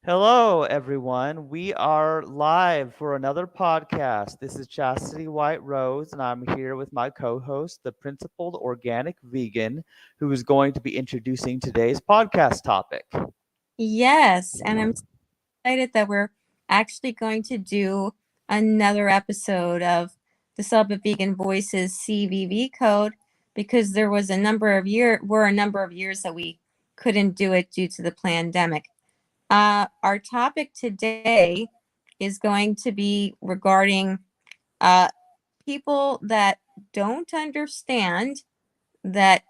Hello, everyone. We are live for another podcast. This is Chastity White Rose, and I'm here with my co host, the principled organic vegan, who is going to be introducing today's podcast topic. Yes, and I'm excited that we're actually going to do another episode of the Celibate Vegan Voices CVV code because there was a number of years that we couldn't do it due to the pandemic. Our topic today is going to be regarding uh, people that don't understand that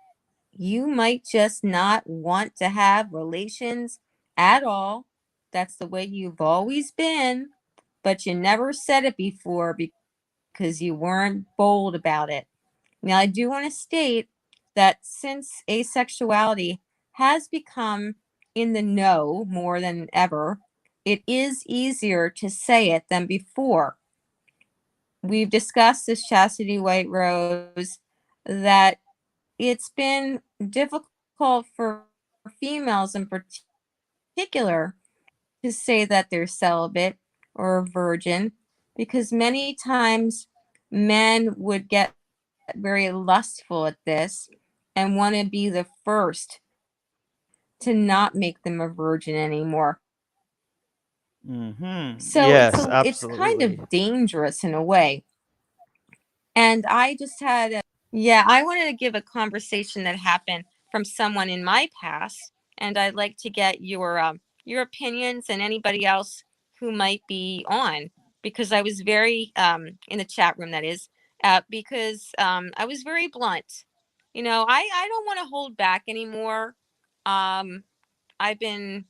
you might just not want to have relations at all. That's the way you've always been, but you never said it before because you weren't bold about it. Now, I do want to state that since asexuality has become in the know more than ever, it is easier to say it than before. We've discussed this, Chastity White Rose, that it's been difficult for females in particular to say that they're celibate or a virgin because many times men would get very lustful at this and want to be the first to not make them a virgin anymore. So Yes, it's kind absolutely. of dangerous in a way. And I wanted to give a conversation that happened from someone in my past, and I'd like to get your opinions and anybody else who might be on because I was very in the chat room, that is, because I was very blunt. I don't want to hold back anymore. Um, I've been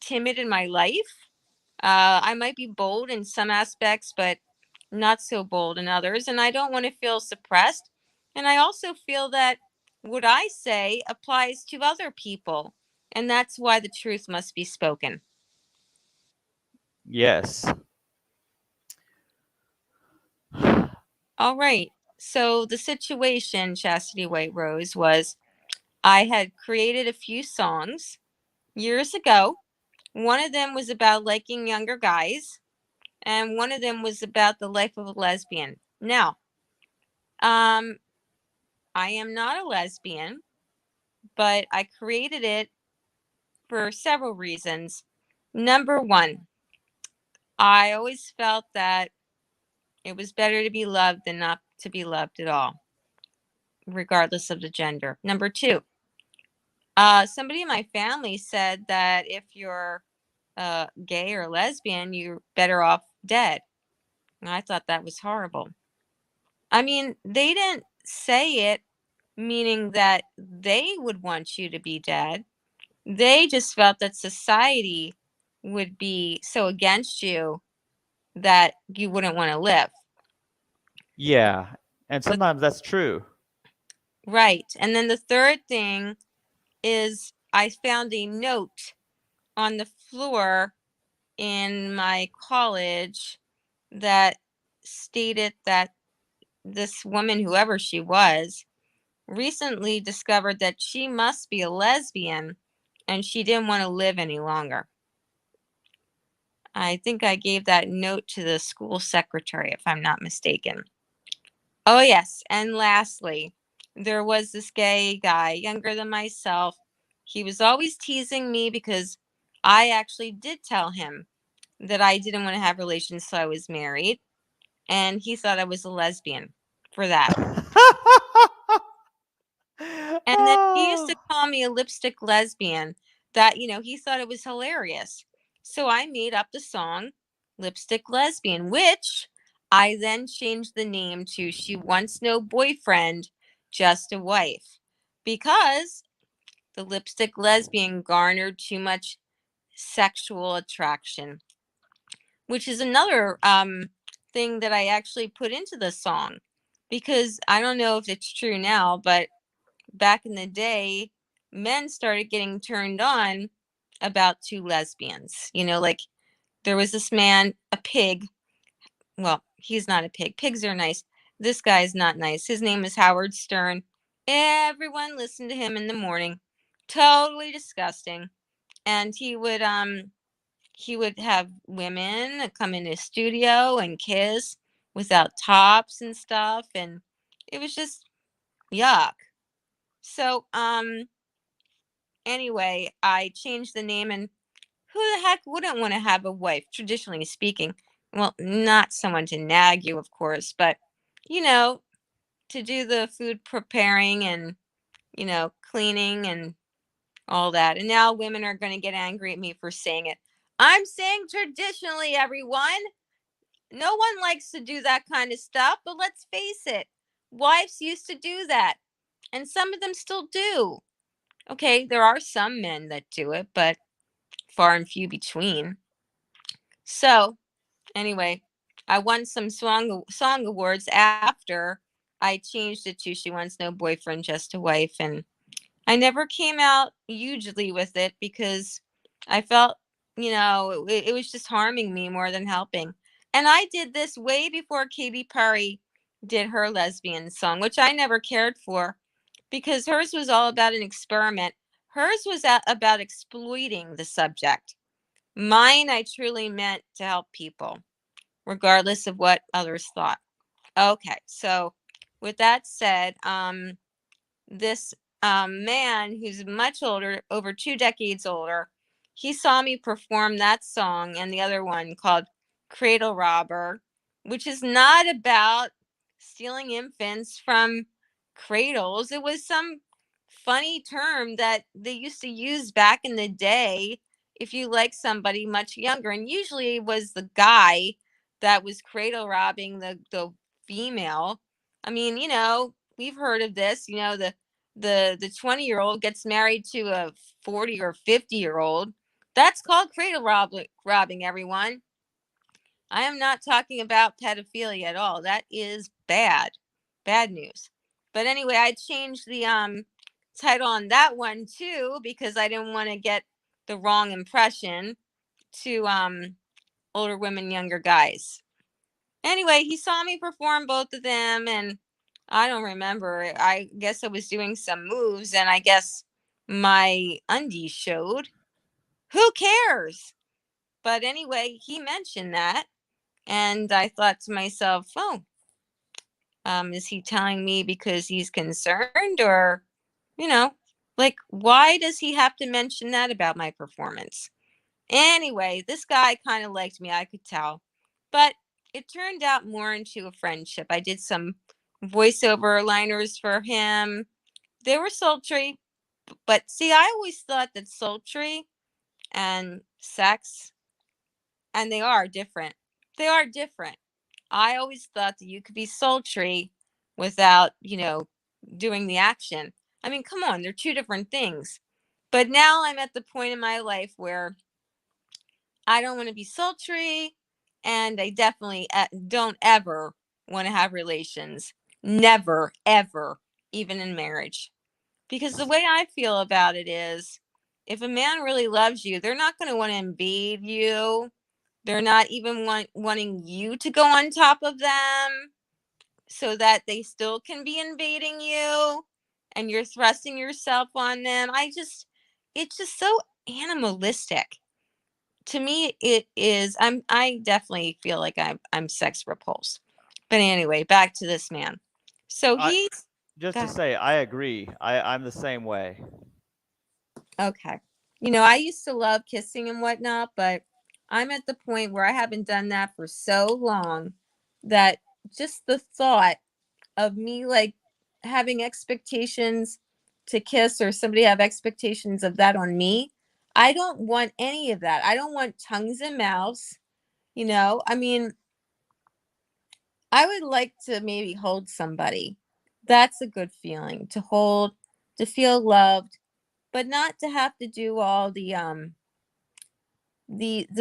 timid in my life. I might be bold in some aspects, but not so bold in others. And I don't want to feel suppressed. And I also feel that what I say applies to other people. And that's why the truth must be spoken. Yes. All right. So the situation, Chastity White Rose, was I had created a few songs years ago. One of them was about liking younger guys, and one of them was about the life of a lesbian. Now, um, I am not a lesbian, but I created it for several reasons. Number one, I always felt that it was better to be loved than not to be loved at all, regardless of the gender. Number two, somebody in my family said that if you're gay or lesbian, you're better off dead. And I thought that was horrible. I mean, they didn't say it meaning that they would want you to be dead. They just felt that society would be so against you that you wouldn't want to live. Yeah. And The, sometimes that's true. right. And then the third thing is I found a note on the floor in my college that stated that this woman, whoever she was, recently discovered that she must be a lesbian and she didn't want to live any longer. I think I gave that note to the school secretary, if I'm not mistaken. Oh, yes. And lastly, there was this gay guy, younger than myself. He was always teasing me because I actually did tell him that I didn't want to have relations, so I was married. And he thought I was a lesbian for that. And then he used to Oh. call me a lipstick lesbian, that, he thought it was hilarious. So I made up the song Lipstick Lesbian, which I then changed the name to She Wants No Boyfriend, Just a Wife, because the lipstick lesbian garnered too much sexual attraction, which is another thing that I actually put into the song because I don't know if it's true now, but back in the day, men started getting turned on about two lesbians. Like there was this man, a pig. Well, he's not a pig. Pigs are nice. This guy's not nice. His name is Howard Stern. Everyone listened to him in the morning. Totally disgusting. And he would he would have women come in his studio and kiss without tops and stuff, and it was just yuck. So anyway, I changed the name, and who the heck wouldn't want to have a wife, traditionally speaking? Well, not someone to nag you, of course, but you know, to do the food preparing and, cleaning and all that. And now women are going to get angry at me for saying it. I'm saying traditionally, everyone. No one likes to do that kind of stuff, but let's face it, wives used to do that, and some of them still do. Okay, there are some men that do it, but far and few between. So, anyway, I won some song awards after I changed it to "She Wants No Boyfriend, Just a Wife," and I never came out hugely with it because I felt, it was just harming me more than helping. And I did this way before Katy Perry did her lesbian song, which I never cared for because hers was all about an experiment. Hers was about exploiting the subject. Mine, I truly meant to help people, regardless of what others thought. Okay, so with that said, this man who's much older, over 2 decades older, he saw me perform that song and the other one called Cradle Robber, which is not about stealing infants from cradles. It was some funny term that they used to use back in the day if you like somebody much younger. And usually it was the guy that was cradle robbing the female. I mean, we've heard of this, the 20-year-old gets married to a 40 or 50-year-old. That's called robbing, everyone. I am not talking about pedophilia at all. That is bad news. But anyway, I changed the title on that one too because I didn't want to get the wrong impression to older women, younger guys. Anyway, he saw me perform both of them, and I don't remember. I guess I was doing some moves, and I guess my undies showed. Who cares? But anyway, he mentioned that, and I thought to myself, oh, is he telling me because he's concerned, or, you know, like, why does he have to mention that about my performance? Anyway, this guy kind of liked me, I could tell. But it turned out more into a friendship. I did some voiceover liners for him. They were sultry, but see, I always thought that sultry and sex, and they are different. They are different. I always thought that you could be sultry without, doing the action. I mean, come on, they're two different things. But now I'm at the point in my life where I don't want to be sultry, and I definitely don't ever want to have relations. Never, ever, even in marriage. Because the way I feel about it is if a man really loves you, they're not going to want to invade you. They're not even wanting you to go on top of them so that they still can be invading you and you're thrusting yourself on them. It's just so animalistic to me. It is. I definitely feel like I'm sex repulsed. But anyway, back to this man. So I he's just go to ahead. say, I agree. I'm the same way. Okay. I used to love kissing and whatnot, but I'm at the point where I haven't done that for so long that just the thought of me like having expectations to kiss or somebody have expectations of that on me, I don't want any of that. I don't want tongues and mouths. I mean, I would like to maybe hold somebody. That's a good feeling to hold, to feel loved, but not to have to do all the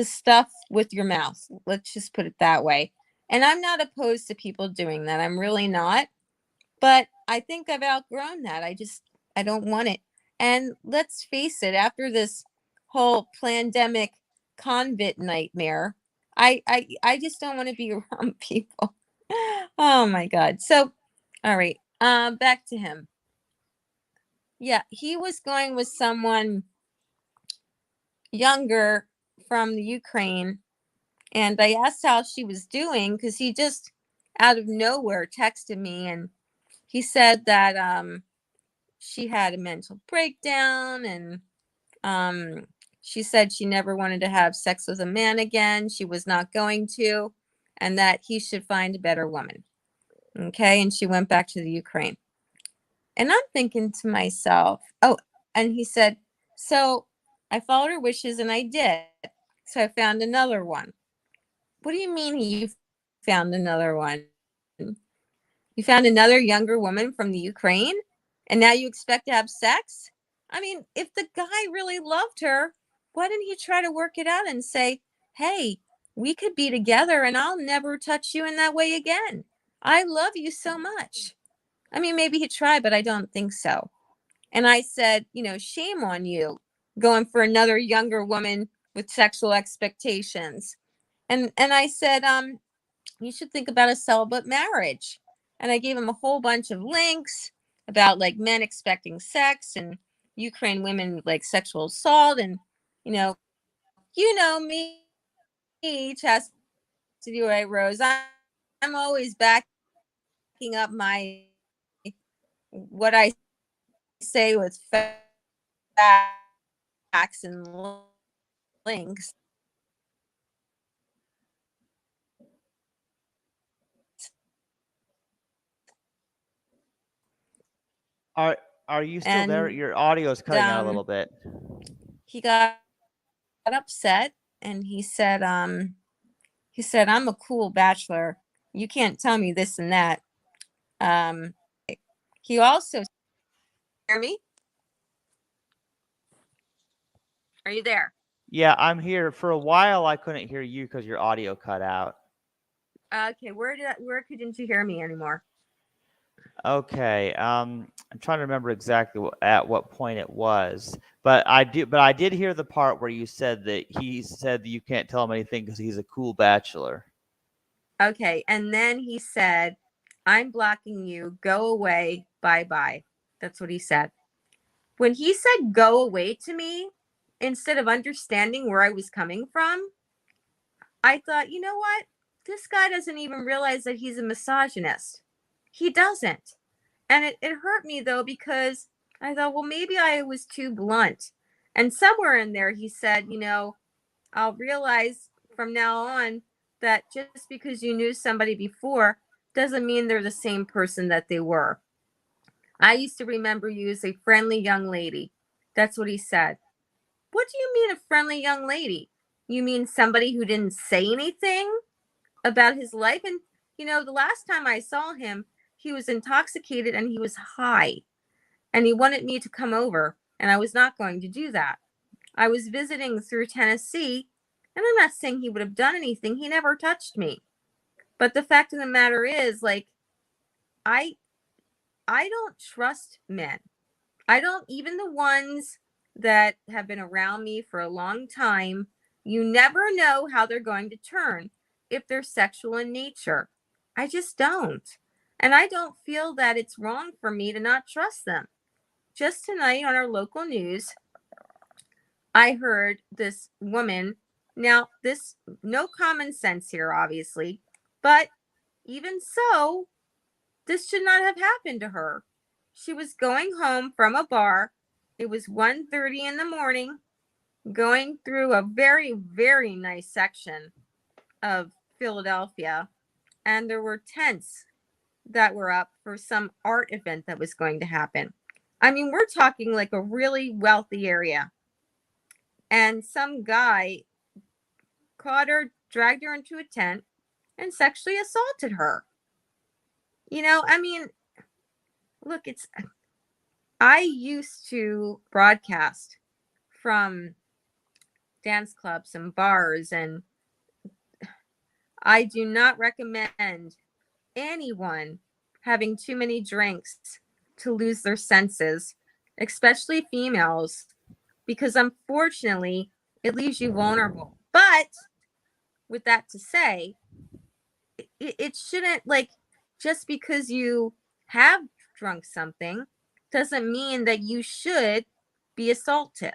stuff with your mouth. Let's just put it that way. And I'm not opposed to people doing that. I'm really not. But I think I've outgrown that. I don't want it. And let's face it, after this whole pandemic convict nightmare, I just don't want to be around people. Oh my God. So, all right. Back to him. Yeah, he was going with someone younger, from the Ukraine, and I asked how she was doing because he just out of nowhere texted me, and he said that she had a mental breakdown, and she said she never wanted to have sex with a man again. She was not going to, and that he should find a better woman. Okay. And she went back to the Ukraine. And I'm thinking to myself, oh, and he said, so I followed her wishes and I did. So I found another one. What do you mean you found another one? You found another younger woman from the Ukraine and now you expect to have sex? I mean, if the guy really loved her, why didn't he try to work it out and say, hey, we could be together and I'll never touch you in that way again. I love you so much. I mean, maybe he tried, but I don't think so. And I said, shame on you going for another younger woman with sexual expectations. And I said, you should think about a celibate marriage. And I gave him a whole bunch of links about like men expecting sex and Ukraine women like sexual assault. And, me, Chastity White Rose. I'm always backing up what I say with facts and links. Are you still there? And Your audio is cutting out a little bit. he got upset and he said, I'm a cool bachelor. You can't tell me this and that. He also hear me? Are you there? Yeah, I'm here. For a while, I couldn't hear you because your audio cut out. Okay, where couldn't you hear me anymore? Okay, I'm trying to remember exactly at what point it was, but I did hear the part where you said that he said that you can't tell him anything because he's a cool bachelor. Okay, and then he said, I'm blocking you. Go away. Bye-bye. That's what he said. When he said go away to me, instead of understanding where I was coming from, I thought, you know what? This guy doesn't even realize that he's a misogynist. He doesn't. And it hurt me though, because I thought, well, maybe I was too blunt. And somewhere in there, he said, I'll realize from now on that just because you knew somebody before doesn't mean they're the same person that they were. I used to remember you as a friendly young lady. That's what he said. What do you mean a friendly young lady? You mean somebody who didn't say anything about his life? And, the last time I saw him, he was intoxicated and he was high. And he wanted me to come over, and I was not going to do that. I was visiting through Tennessee, and I'm not saying he would have done anything. He never touched me. But the fact of the matter is, like, I don't trust men. I don't, even the ones that have been around me for a long time, you never know how they're going to turn if they're sexual in nature. I just don't. And I don't feel that it's wrong for me to not trust them. Just tonight on our local news, I heard this woman. Now, this, no common sense here, obviously, but even so, this should not have happened to her. She was going home from a bar. It was 1:30 in the morning, going through a very, very nice section of Philadelphia, and there were tents that were up for some art event that was going to happen. I mean, we're talking like a really wealthy area. And some guy caught her, dragged her into a tent, and sexually assaulted her. I mean, look, I used to broadcast from dance clubs and bars, and I do not recommend anyone having too many drinks to lose their senses, especially females, because unfortunately, it leaves you vulnerable. But with that to say, it shouldn't, like, just because you have drunk something doesn't mean that you should be assaulted,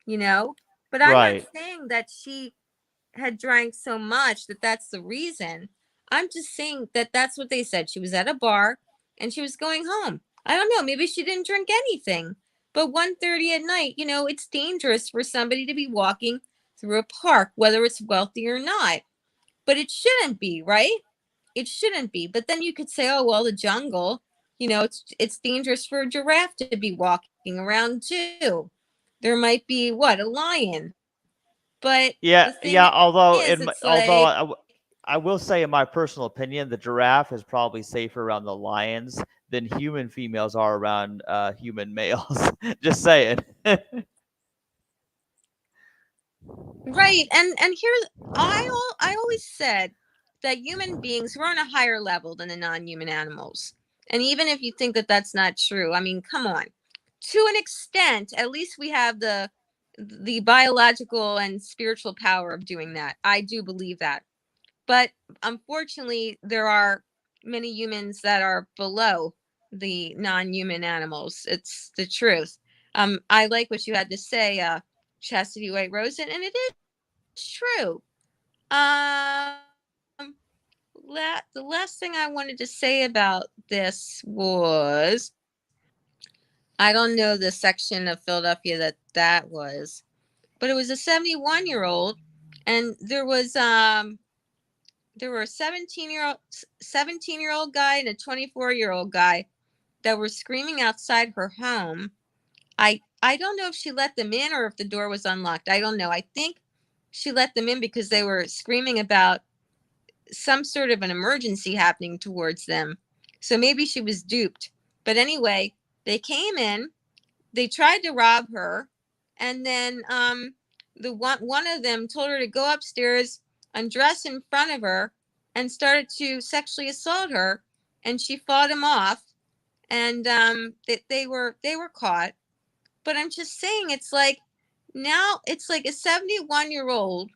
you know? But I'm not Right. saying that she had drank so much that that's the reason. I'm just saying that that's what they said. She was at a bar and she was going home. I don't know, maybe she didn't drink anything. But 1:30 at night, it's dangerous for somebody to be walking through a park, whether it's wealthy or not. But it shouldn't be, right? It shouldn't be. But then you could say, oh well, the jungle, it's dangerous for a giraffe to be walking around too. There might be what, a lion. But Yeah, the yeah. thing is, it's Although like, I will say, in my personal opinion, the giraffe is probably safer around the lions than human females are around human males. Just saying. right. And here's, I always said that human beings were on a higher level than the non-human animals. And even if you think that that's not true, I mean, come on. To an extent, at least we have the biological and spiritual power of doing that. I do believe that. But unfortunately, there are many humans that are below the non-human animals. It's the truth. I like what you had to say, Chastity White Rose, and it is true. The last thing I wanted to say about this was, I don't know the section of Philadelphia that was, but it was a 71-year-old, and there were a 17-year-old guy and a 24-year-old guy that were screaming outside her home. I don't know if she let them in or if the door was unlocked. I don't know. I think she let them in because they were screaming about some sort of an emergency happening towards them. So maybe she was duped. But anyway, they came in, they tried to rob her, and then the one of them told her to go upstairs, undress in front of her, and started to sexually assault her, and she fought him off, and they were caught. But I'm just saying, it's like, now it's like a 71-year-old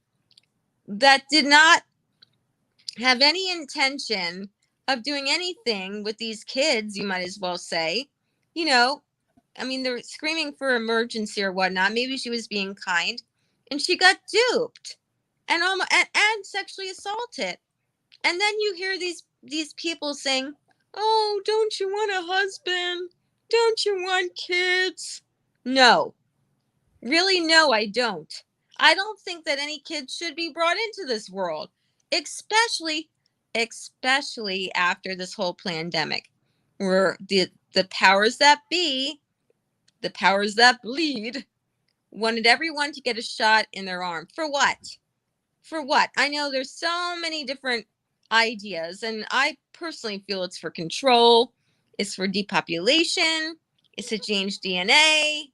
that did not have any intention of doing anything with these kids, you might as well say. You know, I mean, they're screaming for emergency or whatnot. Maybe she was being kind, and she got duped and and sexually assaulted. And then you hear these people saying, "Oh, don't you want a husband? Don't you want kids?" No, really, no, I don't. I don't think that any kids should be brought into this world, especially after this whole pandemic, where the powers that be, the powers that bleed, wanted everyone to get a shot in their arm. For what? For what? I know there's so many different ideas, and I personally feel it's for control, it's for depopulation, it's to change DNA,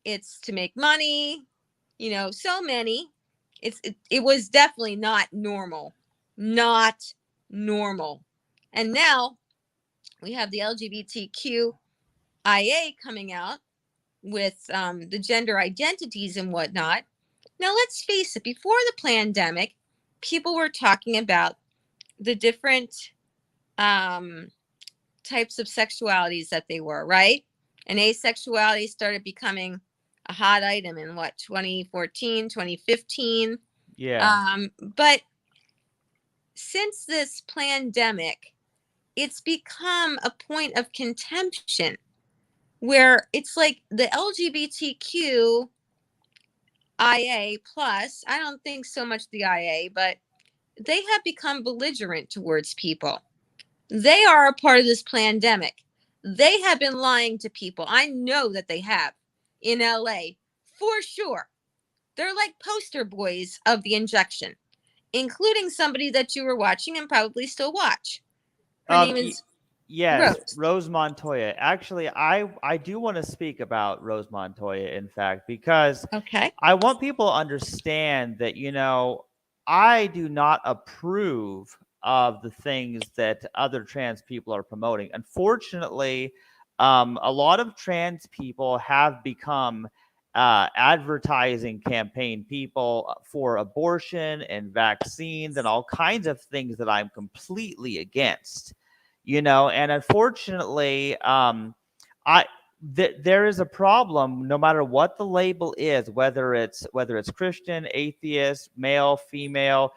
it's to make money, so many. It was definitely not normal. Not normal. And now we have the LGBTQIA coming out with the gender identities and whatnot. Now, let's face it, before the pandemic, people were talking about the different types of sexualities that they were, right? And asexuality started becoming a hot item in what, 2014, 2015. Yeah. But since this pandemic, it's become a point of contention where it's like the LGBTQ IA plus, I don't think so much the IA, but they have become belligerent towards people. They are a part of this pandemic. They have been lying to people. I know that they have in LA for sure. They're like poster boys of the injection, including somebody that you were watching and probably still watch. Her name Y- is yes, Rose. Rose Montoya. Actually, I do want to speak about Rose Montoya, in fact, because Okay. I want people to understand that, I do not approve of the things that other trans people are promoting. Unfortunately, a lot of trans people have become advertising campaign people for abortion and vaccines and all kinds of things that I'm completely against. And unfortunately, I there is a problem no matter what the label is, whether it's Christian, atheist, male, female,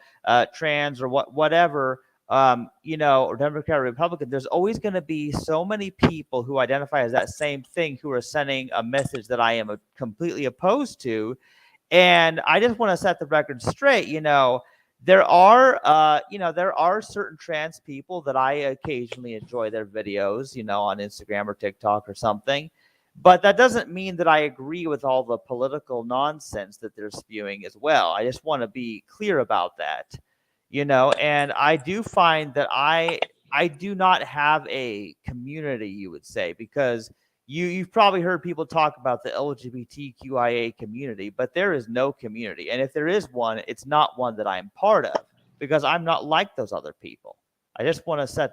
trans, or whatever, or Democrat or Republican. There's always going to be so many people who identify as that same thing who are sending a message that I am completely opposed to. And I just want to set the record straight. There are certain trans people that I occasionally enjoy their videos, on Instagram or TikTok or something. But that doesn't mean that I agree with all the political nonsense that they're spewing as well. I just want to be clear about that, and I do find that I do not have a community, you would say, because you've probably heard people talk about the LGBTQIA community, but there is no community. And if there is one, it's not one that I'm part of, because I'm not like those other people. I just want to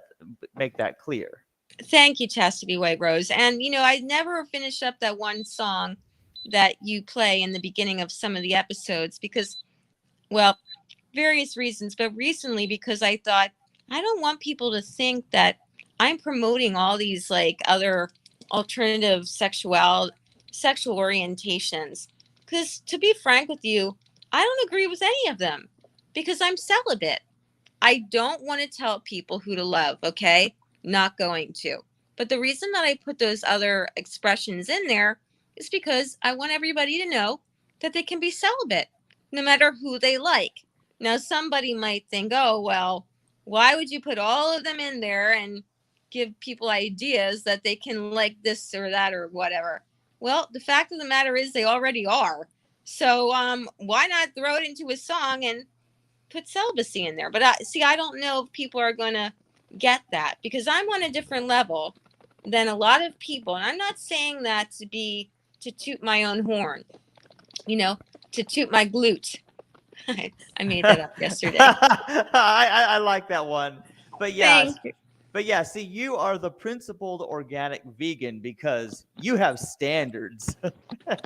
make that clear. Thank you, Chastity White Rose. And, I never finish up that one song that you play in the beginning of some of the episodes because, well, various reasons, but recently because I thought, I don't want people to think that I'm promoting all these like other alternative sexual orientations. Because to be frank with you, I don't agree with any of them because I'm celibate. I don't want to tell people who to love, okay? Not going to. But the reason that I put those other expressions in there is because I want everybody to know that they can be celibate no matter who they like. Now, somebody might think, oh, well, why would you put all of them in there and give people ideas that they can like this or that or whatever? Well, the fact of the matter is they already are. So why not throw it into a song and put celibacy in there? But I don't know if people are going to get that because I'm on a different level than a lot of people. And I'm not saying that to toot my own horn, to toot my glute. I made that up yesterday. I like that one. But yeah, Thank you. But yeah, see, you are the principled organic vegan because you have standards.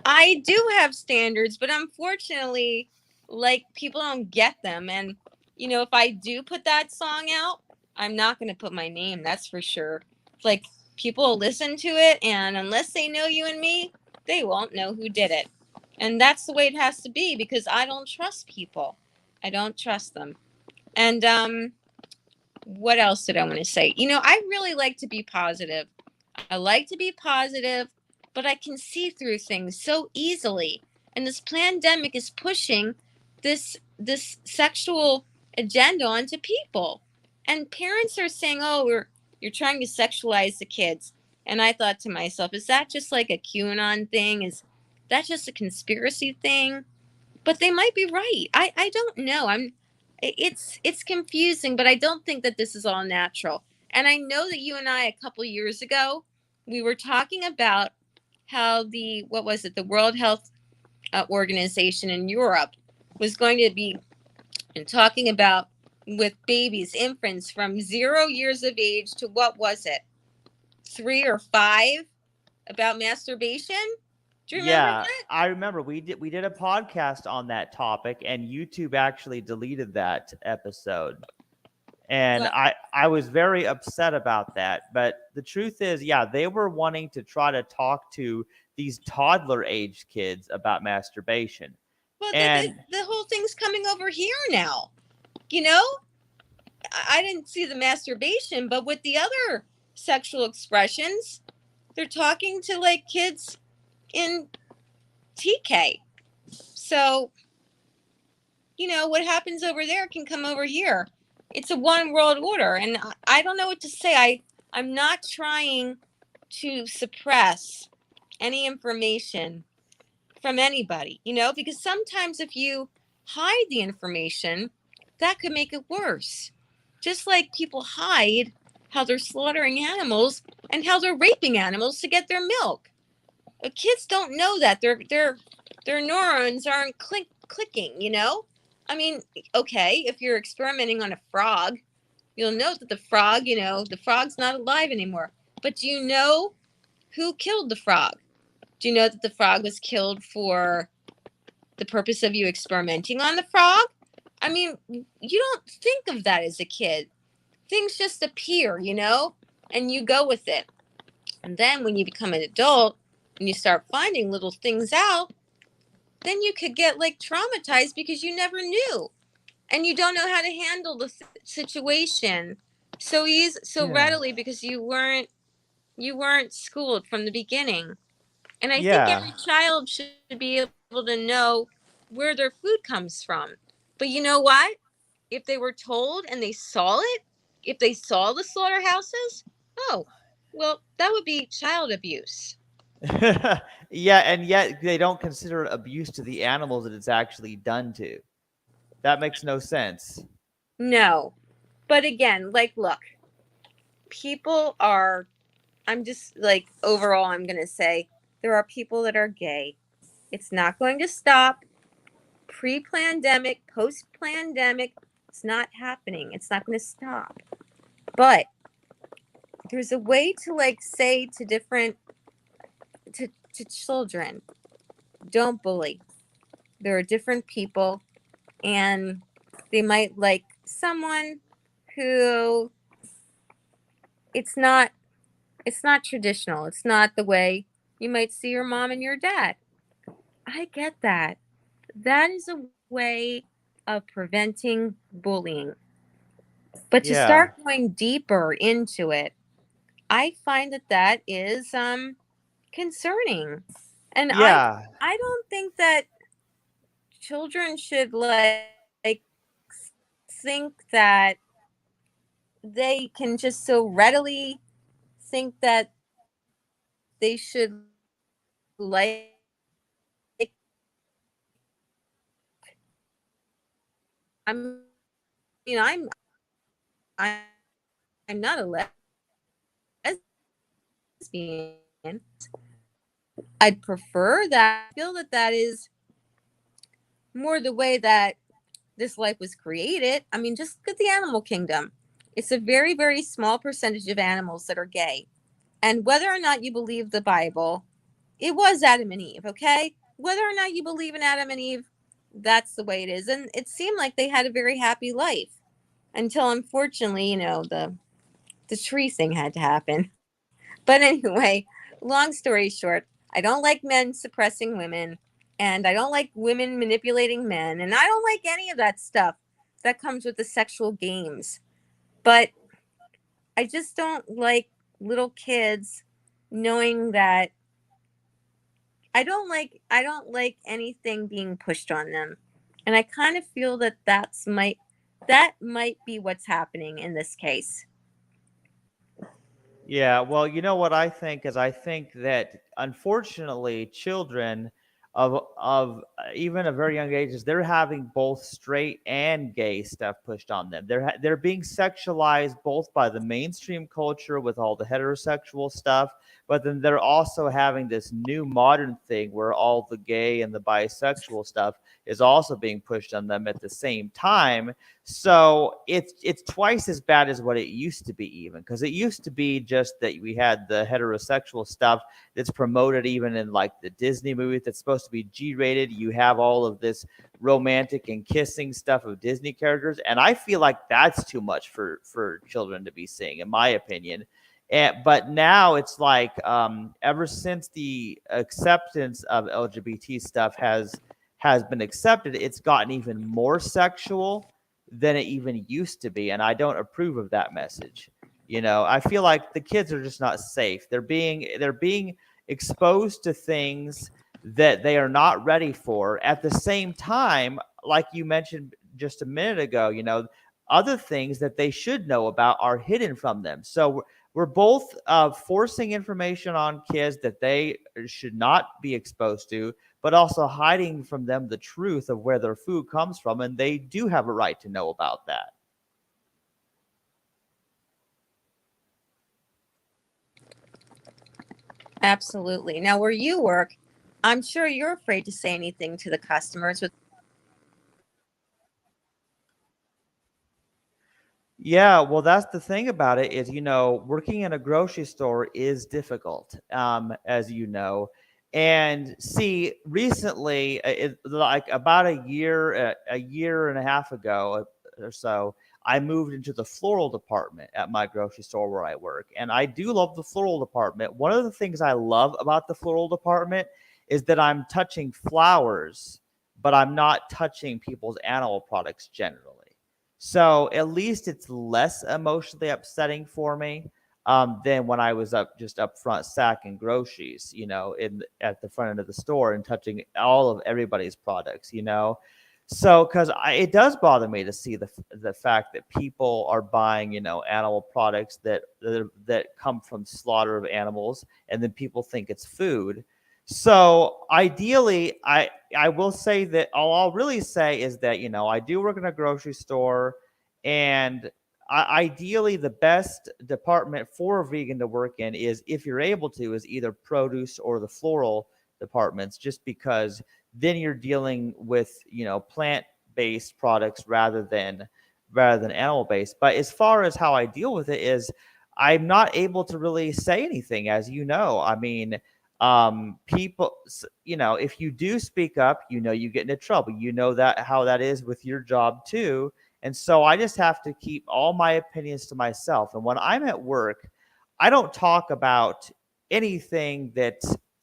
I do have standards, but unfortunately, like people don't get them. And if I do put that song out, I'm not going to put my name. That's for sure. Like people will listen to it, and unless they know you and me, they won't know who did it. And that's the way it has to be because I don't trust people. I don't trust them. And what else did I want to say? I really like to be positive. I like to be positive, but I can see through things so easily. And this pandemic is pushing this sexual agenda onto people. And parents are saying, "Oh, you're trying to sexualize the kids." And I thought to myself, is that just like a QAnon thing? Is that just a conspiracy thing? But they might be right. I don't know. It's confusing, but I don't think that this is all natural. And I know that you and I a couple years ago, we were talking about how the World Health Organization in Europe was going to be talking about with babies, infants from 0 years of age to what was it, 3 or 5, about masturbation. Do you remember that? I remember we did a podcast on that topic, and YouTube actually deleted that episode. And Well, I was very upset about that. But the truth is, yeah, they were wanting to try to talk to these toddler age kids about masturbation. well, And the whole thing's coming over here now. You know, I didn't see the masturbation, but with the other sexual expressions, they're talking to like kids in TK. So, what happens over there can come over here. It's a one world order. And I don't know what to say. I'm not trying to suppress any information from anybody, because sometimes if you hide the information, that could make it worse. Just like people hide how they're slaughtering animals and how they're raping animals to get their milk. Kids don't know that their neurons aren't clicking. I mean, okay, if you're experimenting on a frog, you'll know that the frog's not alive anymore. But do you know who killed the frog? Do you know that the frog was killed for the purpose of you experimenting on the frog? I mean, you don't think of that as a kid. Things just appear, and you go with it. And then when you become an adult and you start finding little things out, then you could get like traumatized because you never knew and you don't know how to handle the situation so Yeah. readily because you weren't schooled from the beginning. And I think Yeah. every child should be able to know where their food comes from. But you know what? If they were told and they saw it, if they saw the slaughterhouses, oh, well, that would be child abuse. Yeah, and yet they don't consider it abuse to the animals that it's actually done to. That makes no sense. No. But again, like, look, people are, I'm just like, overall, I'm going to say there are people that are gay. It's not going to stop. Pre pandemic, post pandemic, it's not happening. It's not going to stop. But there's a way to like say to different to children, don't bully. There are different people and they might like someone who it's not it's not traditional. It's not the way you might see your mom and your dad. I get that. That is a way of preventing bullying. But to Yeah. start going deeper into it, I find that that is concerning. And Yeah. I don't think that children should like think that they can just so readily think that they should like I mean I I'm not a lesbian. I'd prefer that. I feel that that is more the way that this life was created. I mean, just look at the animal kingdom. It's a very, very small percentage of animals that are gay. And whether or not you believe the Bible, it was Adam and Eve, okay? Whether or not you believe in Adam and Eve, that's the way it is. And it seemed like they had a very happy life until unfortunately, the tree thing had to happen. But anyway, long story short, I don't like men suppressing women and I don't like women manipulating men and I don't like any of that stuff that comes with the sexual games. But I just don't like little kids knowing that I don't like anything being pushed on them. And I kind of feel that that might be what's happening in this case. Yeah, well, you know what I think is I think that unfortunately children of even a very young ages they're having both straight and gay stuff pushed on them. They're being sexualized both by the mainstream culture with all the heterosexual stuff, but then they're also having this new modern thing where all the gay and the bisexual stuff is also being pushed on them at the same time. So it's twice as bad as what it used to be, even because it used to be just that we had the heterosexual stuff that's promoted even in like the Disney movies that's supposed to be G-rated. You have all of this romantic and kissing stuff of Disney characters, and I feel like that's too much for children to be seeing, in my opinion. But now it's like ever since the acceptance of LGBT stuff has been accepted, it's gotten even more sexual than it even used to be, and I don't approve of that message. I feel like the kids are just not safe. They're being exposed to things that they are not ready for. At the same time, like you mentioned just a minute ago, other things that they should know about are hidden from them. So we're both forcing information on kids that they should not be exposed to, but also hiding from them the truth of where their food comes from. And they do have a right to know about that. Absolutely. Now, where you work, I'm sure you're afraid to say anything to the customers with. Yeah, well, that's the thing about it is, working in a grocery store is difficult, as you know. And see, recently, like about a year and a half ago or so, I moved into the floral department at my grocery store where I work. And I do love the floral department. One of the things I love about the floral department is that I'm touching flowers, but I'm not touching people's animal products generally. So at least it's less emotionally upsetting for me than when I was up front sacking groceries, in at the front end of the store and touching all of everybody's products. So because it does bother me to see the fact that people are buying animal products that come from slaughter of animals, and then people think it's food. So ideally, I will say that all I'll really say is that I do work in a grocery store, and ideally the best department for a vegan to work in is, if you're able to, is either produce or the floral departments, just because then you're dealing with plant based products rather than animal based. But as far as how I deal with it is, I'm not able to really say anything, as you know. I mean, people, if you do speak up, you get into trouble. You know that how that is with your job too. And so I just have to keep all my opinions to myself. And when I'm at work, I don't talk about anything that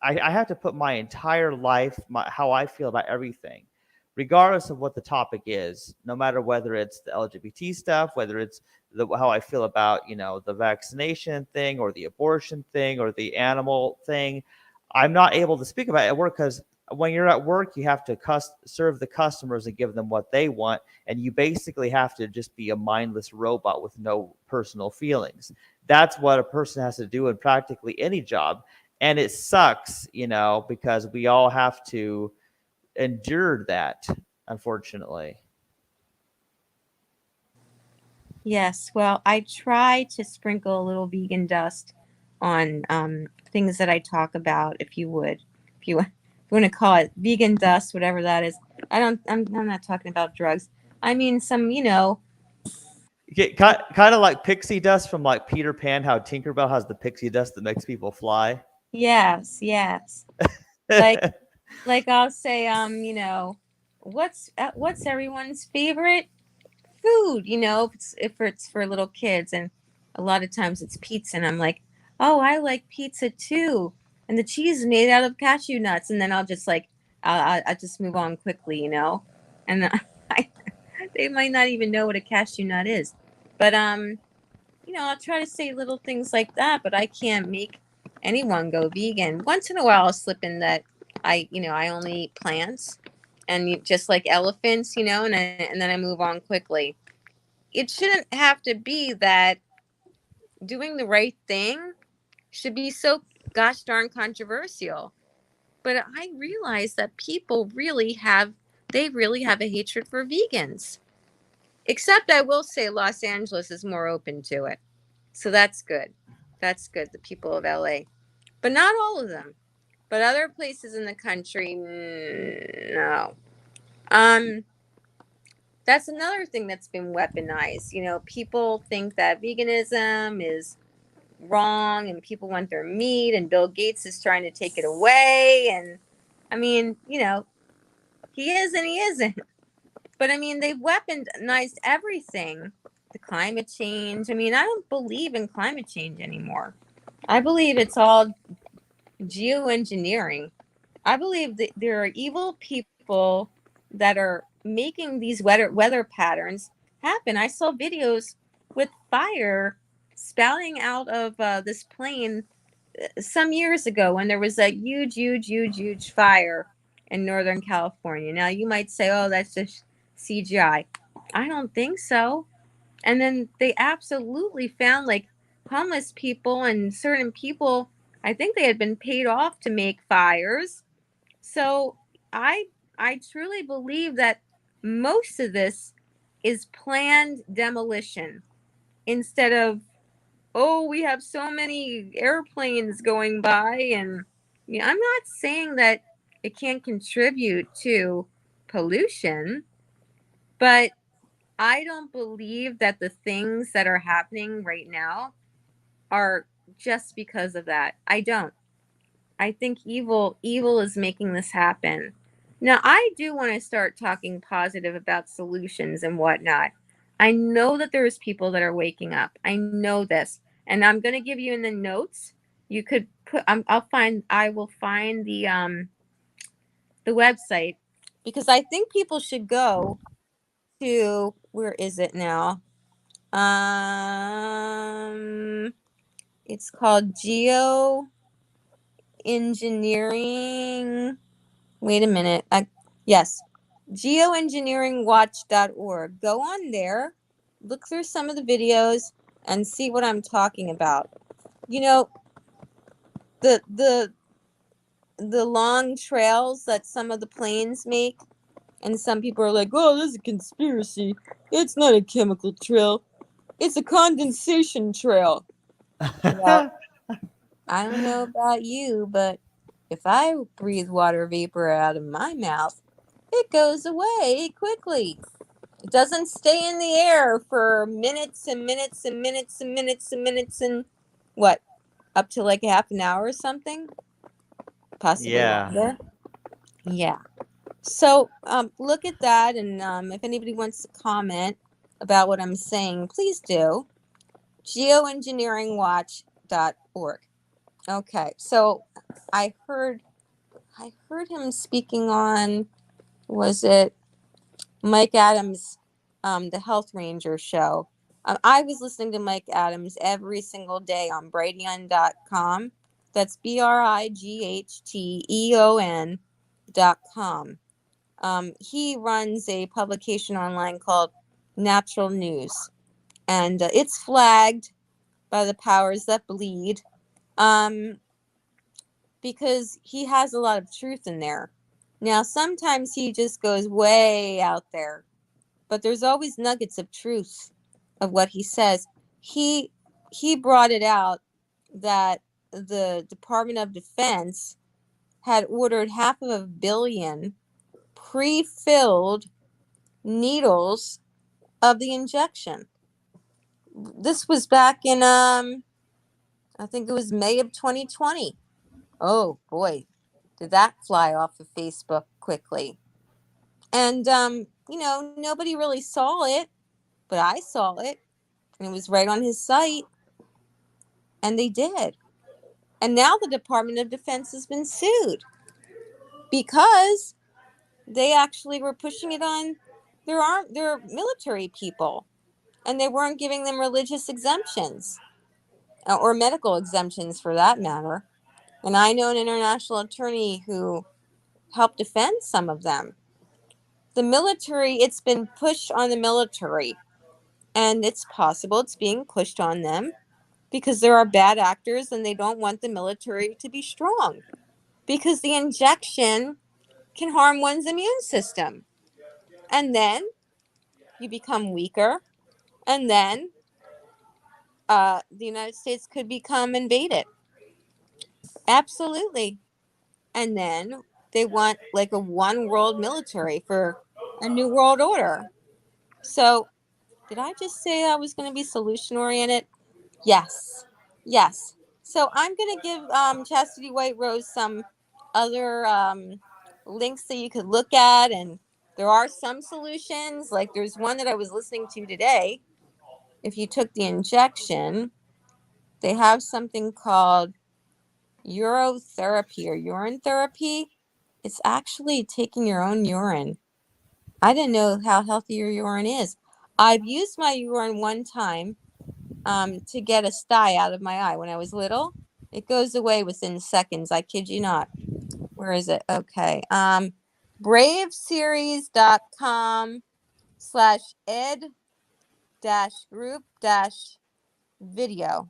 I have to put my entire life, how I feel about everything, regardless of what the topic is, no matter whether it's the LGBT stuff, whether it's how I feel about, the vaccination thing or the abortion thing or the animal thing. I'm not able to speak about it at work because when you're at work, you have to serve the customers and give them what they want. And you basically have to just be a mindless robot with no personal feelings. That's what a person has to do in practically any job. And it sucks, because we all have to endure that, unfortunately. Yes, well, I try to sprinkle a little vegan dust on things that I talk about. If you want to call it vegan dust, whatever that is. I'm not talking about drugs. I mean some, Kind of like pixie dust from like Peter Pan, how Tinkerbell has the pixie dust that makes people fly. yes, yes. Like like I'll say, what's everyone's favorite food, if it's for little kids, and a lot of times it's pizza, and I'm like, oh, I like pizza too, and the cheese is made out of cashew nuts, and then I'll just like, I'll just move on quickly, and I, they might not even know what a cashew nut is, but I'll try to say little things like that, but I can't make anyone go vegan. Once in a while, I'll slip in that I only eat plants, and just like elephants, and then I move on quickly. It shouldn't have to be that doing the right thing should be so gosh darn controversial. But I realize that people really have a hatred for vegans. Except I will say Los Angeles is more open to it. So that's good. That's good, the people of LA. But not all of them. But other places in the country, no. Um, that's another thing that's been weaponized. People think that veganism is wrong and people want their meat, and Bill Gates is trying to take it away. And I mean, he is and he isn't. But I mean, they've weaponized everything. The climate change. I mean, I don't believe in climate change anymore. I believe it's all geoengineering. I believe that there are evil people that are making these weather patterns happen. I saw videos with fire spouting out of this plane some years ago when there was a huge, huge, huge, huge fire in Northern California. Now you might say, "Oh, that's just CGI." I don't think so. And then they absolutely found like homeless people and certain people. I think they had been paid off to make fires. So I I truly believe that most of this is planned demolition instead of, oh, we have so many airplanes going by. And I'm not saying that it can't contribute to pollution, but I don't believe that the things that are happening right now are just because of that. I don't. I think evil is making this happen. Now, I do want to start talking positive about solutions and whatnot. I know that there's people that are waking up. I know this. And I'm going to give you in the notes. You could put I will find the website, because I think people should go to, where is it now? It's called Geoengineering. Wait a minute. Yes, geoengineeringwatch.org. Go on there, look through some of the videos, and see what I'm talking about. You know, the the the long trails that some of the planes make, and some people are like, "Oh, this is a conspiracy. It's not a chemical trail. It's a condensation trail." Well, I don't know about you, but if I breathe water vapor out of my mouth, it goes away quickly. It doesn't stay in the air for minutes and minutes and minutes and minutes and minutes and what, up to like half an hour or something, possibly Yeah. longer. Yeah. So look at that, and if anybody wants to comment about what I'm saying, please do. Geoengineeringwatch.org. Okay, so I heard him speaking on, was it Mike Adams, the Health Ranger show. I was listening to Mike Adams every single day on Brighteon.com. That's BRIGHTEON.com. He runs a publication online called Natural News, and it's flagged by the powers that bleed, because he has a lot of truth in there. Now, sometimes he just goes way out there, but there's always nuggets of truth of what he says. He brought it out that the Department of Defense had ordered 500 million pre-filled needles of the injection. This was back in I think it was May of 2020. Oh boy, did that fly off of Facebook quickly. And nobody really saw it, but I saw it, and it was right on his site, and they did. And now the Department of Defense has been sued because they actually were pushing it on their military people, and they weren't giving them religious exemptions, or medical exemptions for that matter. And I know an international attorney who helped defend some of them. The military, it's been pushed on the military, and it's possible it's being pushed on them because there are bad actors and they don't want the military to be strong, because the injection can harm one's immune system. And then you become weaker, and then the United States could become invaded. Absolutely. And then they want like a one world military for a new world order. So, did I just say I was going to be solution oriented? Yes. Yes. So I'm going to give Chastity White Rose some other links that you could look at. And there are some solutions. Like there's one that I was listening to today. If you took the injection, they have something called urotherapy or urine therapy. It's actually taking your own urine. I didn't know how healthy your urine is. I've used my urine one time to get a sty out of my eye when I was little. It goes away within seconds. I kid you not. Where is it? Okay. braveseries.com/ed-group-video.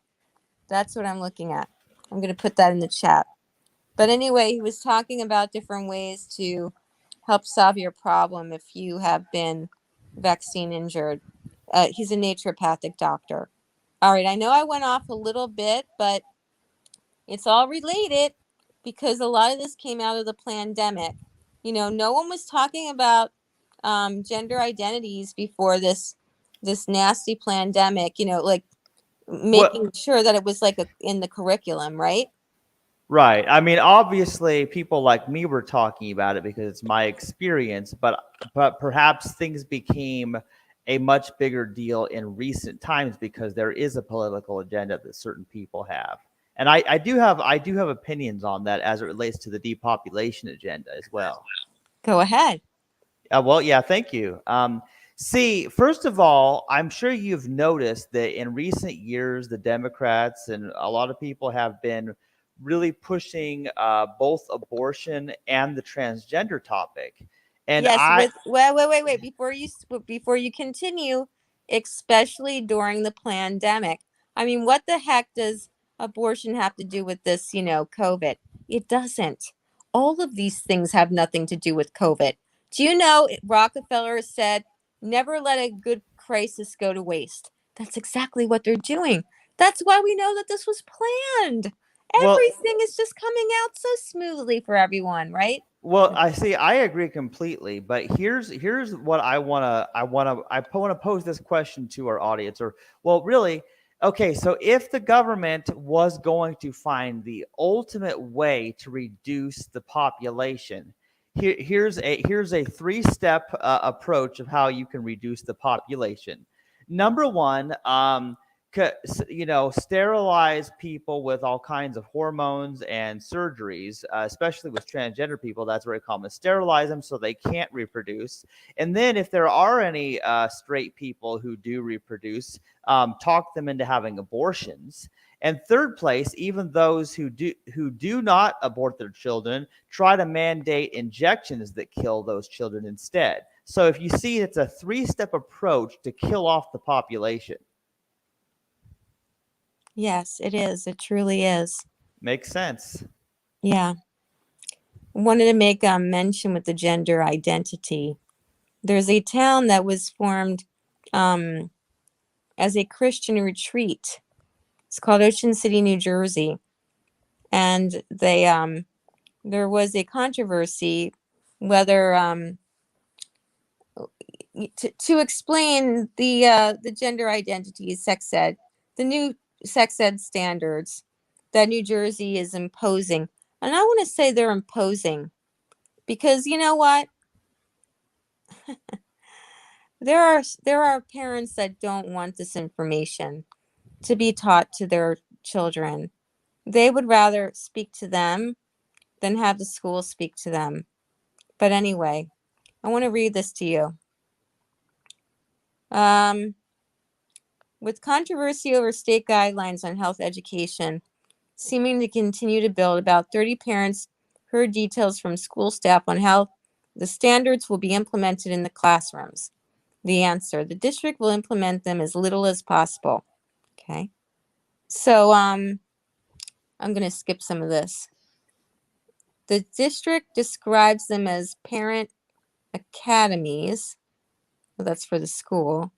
That's what I'm looking at. I'm going to put that in the chat. But anyway, he was talking about different ways to help solve your problem if you have been vaccine injured. He's a naturopathic doctor. All right, I know I went off a little bit, but it's all related because a lot of this came out of the pandemic. No one was talking about gender identities before this nasty pandemic. Like making sure that it was like in the curriculum, right? Right. I mean, obviously, people like me were talking about it because it's my experience, but perhaps things became a much bigger deal in recent times because there is a political agenda that certain people have. And I do have opinions on that as it relates to the depopulation agenda as well. Go ahead. Well, yeah, thank you. See, first of all, I'm sure you've noticed that in recent years, the Democrats and a lot of people have been really pushing both abortion and the transgender topic. And Yes, I, wait. Before you continue, especially during the pandemic. I mean, what the heck does abortion have to do with this, COVID? It doesn't. All of these things have nothing to do with COVID. Do you know Rockefeller said, never let a good crisis go to waste. That's exactly what they're doing. That's why we know that this was planned. well, Everything is just coming out so smoothly for everyone, right? Well, I see. I agree completely. But here's what I want to pose this question to our audience. Or well, really, okay. So if the government was going to find the ultimate way to reduce the population, here's a three-step approach of how you can reduce the population. Number one, sterilize people with all kinds of hormones and surgeries, especially with transgender people. That's very common. Sterilize them so they can't reproduce. And then if there are any straight people who do reproduce, talk them into having abortions. And third place, even those who do not abort their children, try to mandate injections that kill those children instead. So if you see, it's a three-step approach to kill off the population. Yes, it is. It truly is. Makes sense. Yeah. Wanted to make a mention with the gender identity. There's a town that was formed um, as a Christian retreat. It's called Ocean City, New Jersey. And there was a controversy whether to explain the gender identity, sex ed, the new sex ed standards that New Jersey is imposing. And I want to say they're imposing because you know what? There are parents that don't want this information to be taught to their children. They would rather speak to them than have the school speak to them. But anyway, I want to read this to you. Um, with controversy over state guidelines on health education seeming to continue to build, about 30 parents heard details from school staff on how the standards will be implemented in the classrooms. The answer: the district will implement them as little as possible. Okay. So I'm going to skip some of this. The district describes them as parent academies. Well, that's for the school.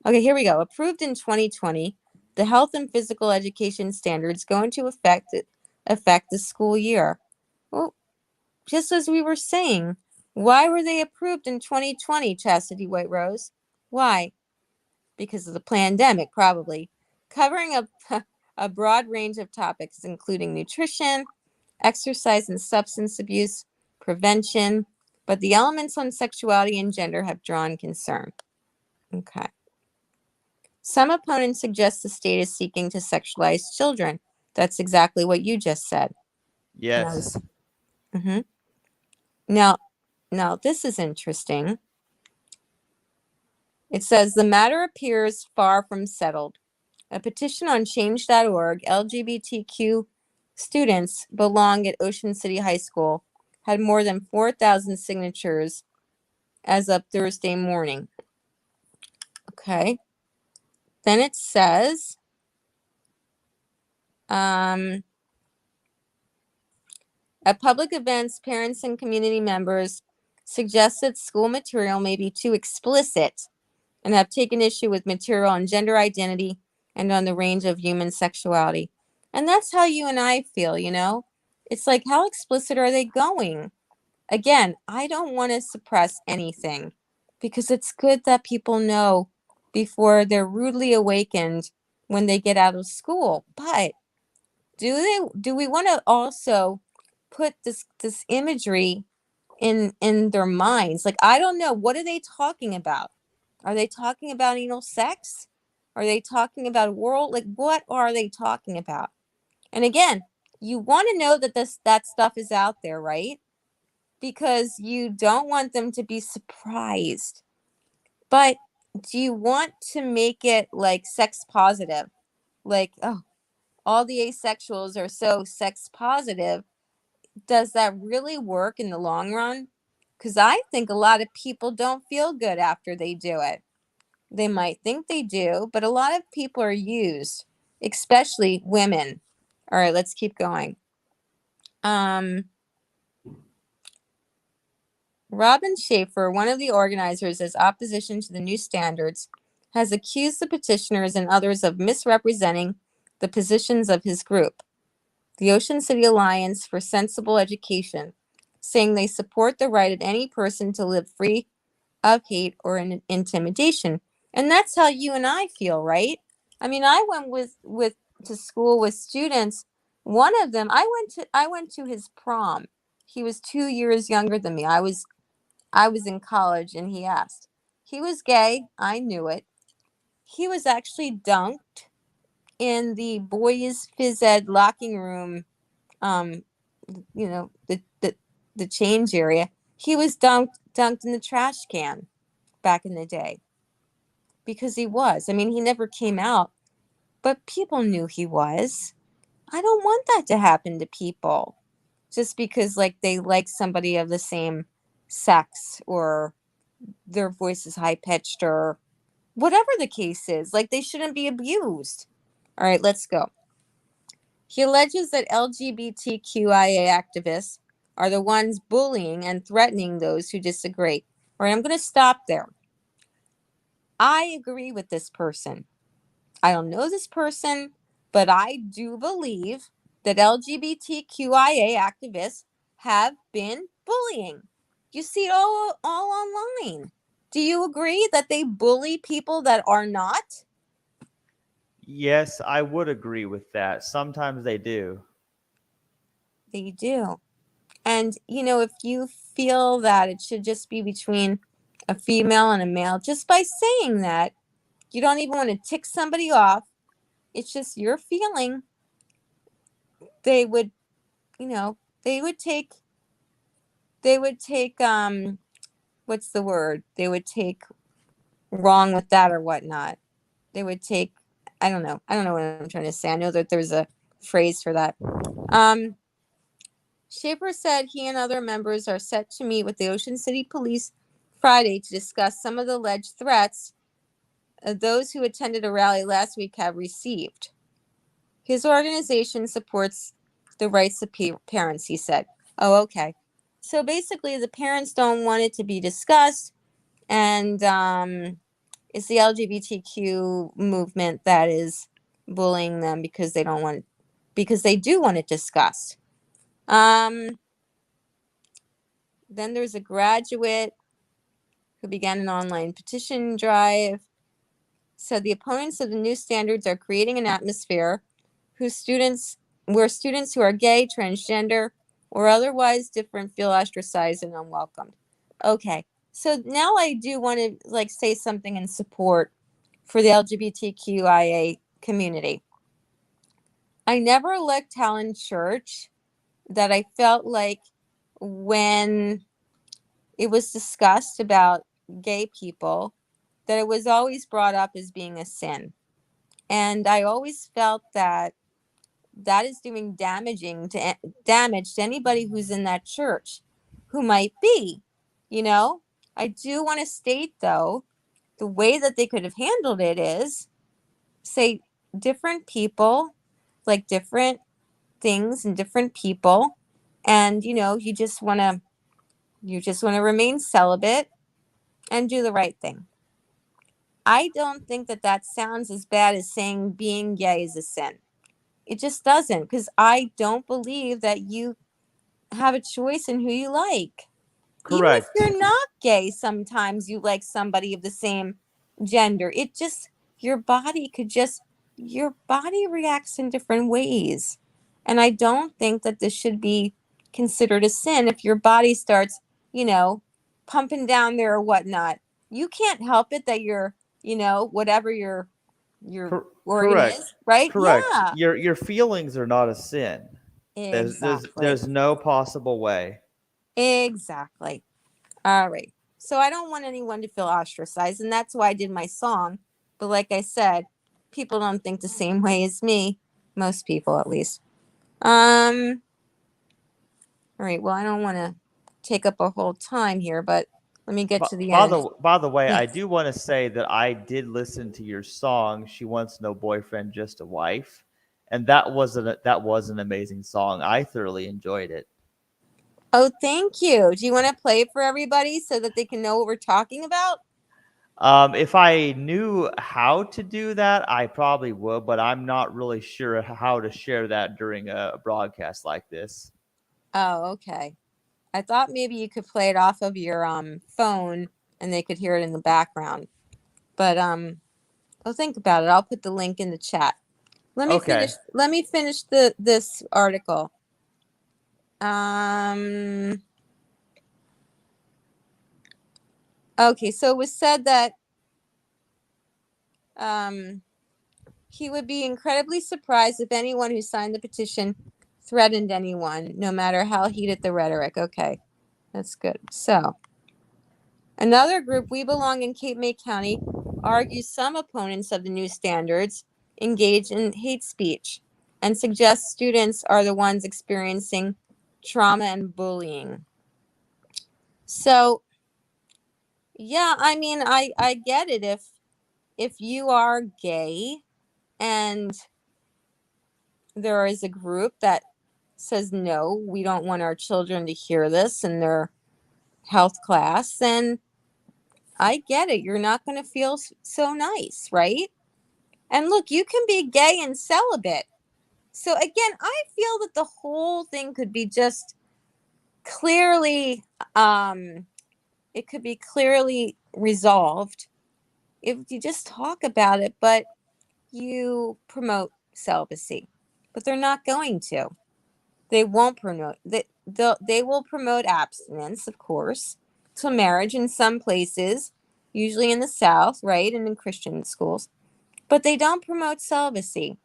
Okay, here we go. Approved in 2020, the health and physical education standards go into affect the school year. Well, just as we were saying, why were they approved in 2020, Chastity White Rose? Why? Because of the pandemic, probably. Covering a broad range of topics, including nutrition, exercise and substance abuse, prevention, but the elements on sexuality and gender have drawn concern. Okay. Some opponents suggest the state is seeking to sexualize children. That's exactly what you just said. Yes. Mm-hmm. Now, this is interesting. It says the matter appears far from settled. A petition on change.org, LGBTQ students belong at Ocean City High School, had more than 4,000 signatures as of Thursday morning. Okay. Then it says, at public events, parents and community members suggest that school material may be too explicit and have taken issue with material on gender identity and on the range of human sexuality. And that's how you and I feel, It's like, how explicit are they going? Again, I don't want to suppress anything because it's good that people know before they're rudely awakened when they get out of school. But do we want to also put this imagery in their minds? Like, I don't know, what are they talking about? Are they talking about anal sex? Are they talking about world? Like, what are they talking about? And again, you want to know that that stuff is out there, right? Because you don't want them to be surprised. But do you want to make it like sex positive? Like, oh, all the asexuals are so sex positive. Does that really work in the long run? Because I think a lot of people don't feel good after they do it. They might think they do, but a lot of people are used, especially women. All right, let's keep going. Robin Schaefer, one of the organizers as opposition to the new standards, has accused the petitioners and others of misrepresenting the positions of his group, the Ocean City Alliance for Sensible Education, saying they support the right of any person to live free of hate or intimidation. And that's how you and I feel, right? I mean, I went with to school with students. One of them, I went to his prom. He was 2 years younger than me. I was in college, and he asked. He was gay. I knew it. He was actually dunked in the boys' phys ed locking room. Um, the change area. He was dunked in the trash can back in the day because he was. I mean, he never came out, but people knew he was. I don't want that to happen to people just because like they like somebody of the same sex or their voice is high pitched or whatever the case is. Like they shouldn't be abused. All right, let's go. He alleges that LGBTQIA activists are the ones bullying and threatening those who disagree. All right, I'm going to stop there. I agree with this person. I don't know this person, but I do believe that LGBTQIA activists have been bullying. You see it all online. Do you agree that they bully people that are not? Yes, I would agree with that. Sometimes they do. They do. And, if you feel that it should just be between a female and a male, just by saying that, you don't even want to tick somebody off. It's just your feeling. They would, they would take, what's the word? They would take wrong with that or whatnot. They would take, I don't know. I don't know what I'm trying to say. I know that there's a phrase for that. Schaefer said he and other members are set to meet with the Ocean City Police Friday to discuss some of the alleged threats those who attended a rally last week have received. His organization supports the rights of parents, he said. Oh, okay. So basically, the parents don't want it to be discussed, and it's the LGBTQ movement that is bullying them because they do want it discussed. Then there's a graduate who began an online petition drive. Said the opponents of the new standards are creating an atmosphere where students who are gay, transgender, or otherwise different feel ostracized and unwelcomed. Okay, so now I do want to say something in support for the LGBTQIA community. I never liked Helen Church that I felt like when it was discussed about gay people, that it was always brought up as being a sin. And I always felt that is doing damage to anybody who's in that church who might be, I do want to state though, the way that they could have handled it is say different people like different things and different people. And, you just want to remain celibate and do the right thing. I don't think that sounds as bad as saying being gay is a sin. It just doesn't, because I don't believe that you have a choice in who you like. Even if Correct. you're not gay, sometimes you like somebody of the same gender. Your body reacts in different ways. And I don't think that this should be considered a sin if your body starts, pumping down there or whatnot. you can't help it that you're, whatever your organ Correct. is, right? Correct. Yeah, Your feelings are not a sin. exactly. There's no possible way. Exactly. All right. So I don't want anyone to feel ostracized, and that's why I did my song. But like I said, people don't think the same way as me. Most people, at least. All right. Well, I don't want to take up a whole time here, but let me get to the end. By the way, I Yes. do want to say that I did listen to your song "She Wants No Boyfriend, Just a Wife," and that was an amazing song. I thoroughly enjoyed it. Oh, thank you. Do you want to play it for everybody so that they can know what we're talking about? If I knew how to do that, I probably would, but I'm not really sure how to share that during a broadcast like this. Oh, okay. I thought maybe you could play it off of your phone and they could hear it in the background. But I'll think about it. I'll put the link in the chat. Okay. Let me finish this article. Okay, so it was said that he would be incredibly surprised if anyone who signed the petition threatened anyone, no matter how heated the rhetoric. Okay, that's good. So, another group, We Belong in Cape May County, argues some opponents of the new standards engage in hate speech and suggests students are the ones experiencing trauma and bullying. So, yeah, I mean, I get it if you are gay and there is a group that says no, we don't want our children to hear this in their health class, then I get it. You're not going to feel so nice, right? And look, you can be gay and celibate. So again, I feel that the whole thing could be just clearly it could be clearly resolved if you just talk about it, but you promote celibacy. But they're not going to. They won't promote they will promote abstinence, of course, to marriage in some places, usually in the South, right, and in Christian schools. But they don't promote celibacy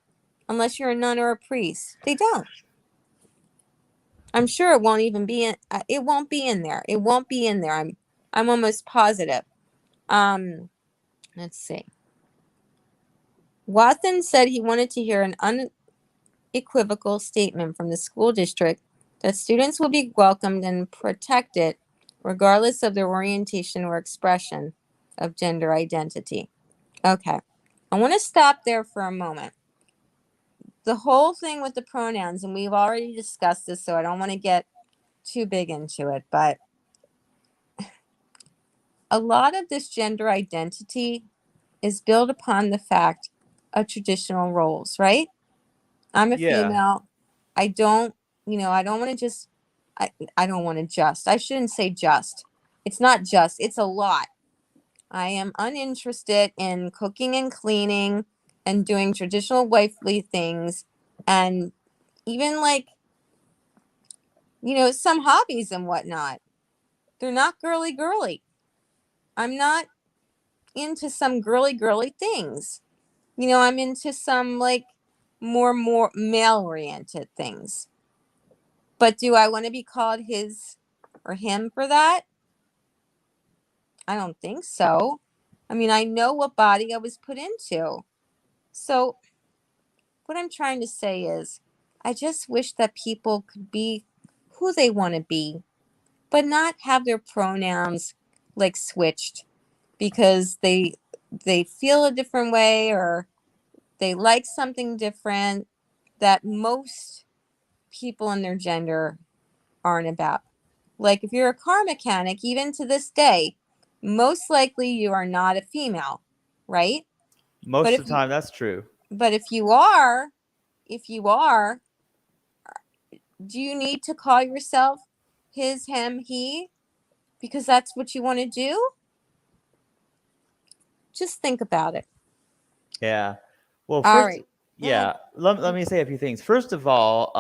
unless you're a nun or a priest. They don't. I'm sure it won't even be in. It won't be in there. It won't be in there. I'm almost positive. Let's see. Watson said he wanted to hear an unequivocal statement from the school district that students will be welcomed and protected regardless of their orientation or expression of gender identity. Okay. I want to stop there for a moment. The whole thing with the pronouns, and we've already discussed this, so I don't want to get too big into it, but a lot of this gender identity is built upon the fact of traditional roles, right? I'm a Yeah. female. I don't, I don't want to just, I don't want to just, I shouldn't say just. It's not just, it's a lot. I am uninterested in cooking and cleaning and doing traditional wifely things and even like, some hobbies and whatnot. They're not girly girly. I'm not into some girly things. I'm into some like more male oriented things. But do I want to be called his or him for that? I don't think so. I mean, I know what body I was put into. So, what I'm trying to say is, I just wish that people could be who they want to be, but not have their pronouns like switched because they feel a different way or they like something different that most people in their gender aren't about. Like if you're a car mechanic, even to this day, most likely you are not a female, right? But Most if of the you time, that's true. but if you are, do you need to call yourself his, him, he because that's what you want to do? Just think about it. Yeah. Well, All first, right. Go ahead. yeah. Let me say a few things. First of all,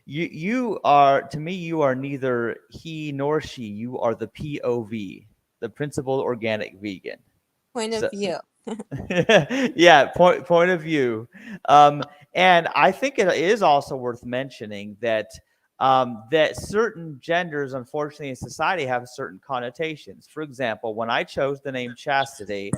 you are to me you are neither he nor she. You are the POV, the principled organic vegan. Point of So, view. yeah, point of view. And I think it is also worth mentioning that that certain genders, unfortunately, in society have certain connotations. For example, when I chose the name chastity,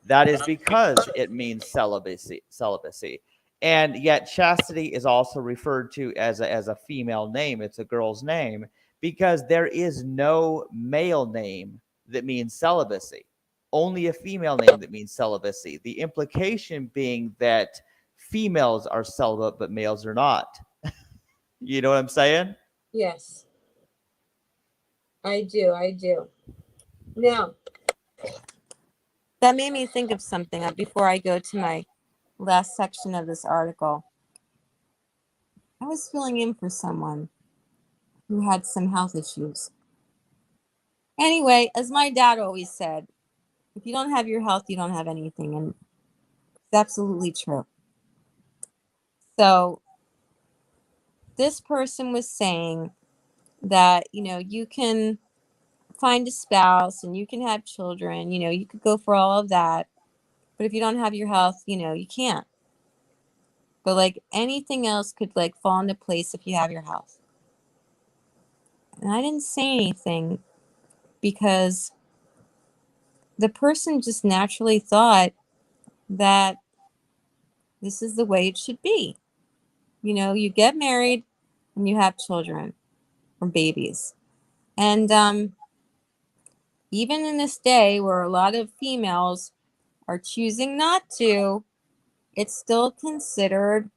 that is because it means celibacy. And yet chastity is also referred to as a female name. It's a girl's name because there is no male name that means celibacy, only a female name that means celibacy. The implication being that females are celibate, but males are not. You know what I'm saying? Yes, I do. I do. Now, that made me think of something before I go to my last section of this article. I was filling in for someone who had some health issues. Anyway, as my dad always said, if you don't have your health, you don't have anything. And it's absolutely true. So this person was saying that, you can find a spouse and you can have children, you could go for all of that. But if you don't have your health, you can't. But like anything else could like fall into place if you have your health. And I didn't say anything because the person just naturally thought that this is the way it should be. You get married and you have children or babies. And even in this day where a lot of females are choosing not to, it's still considered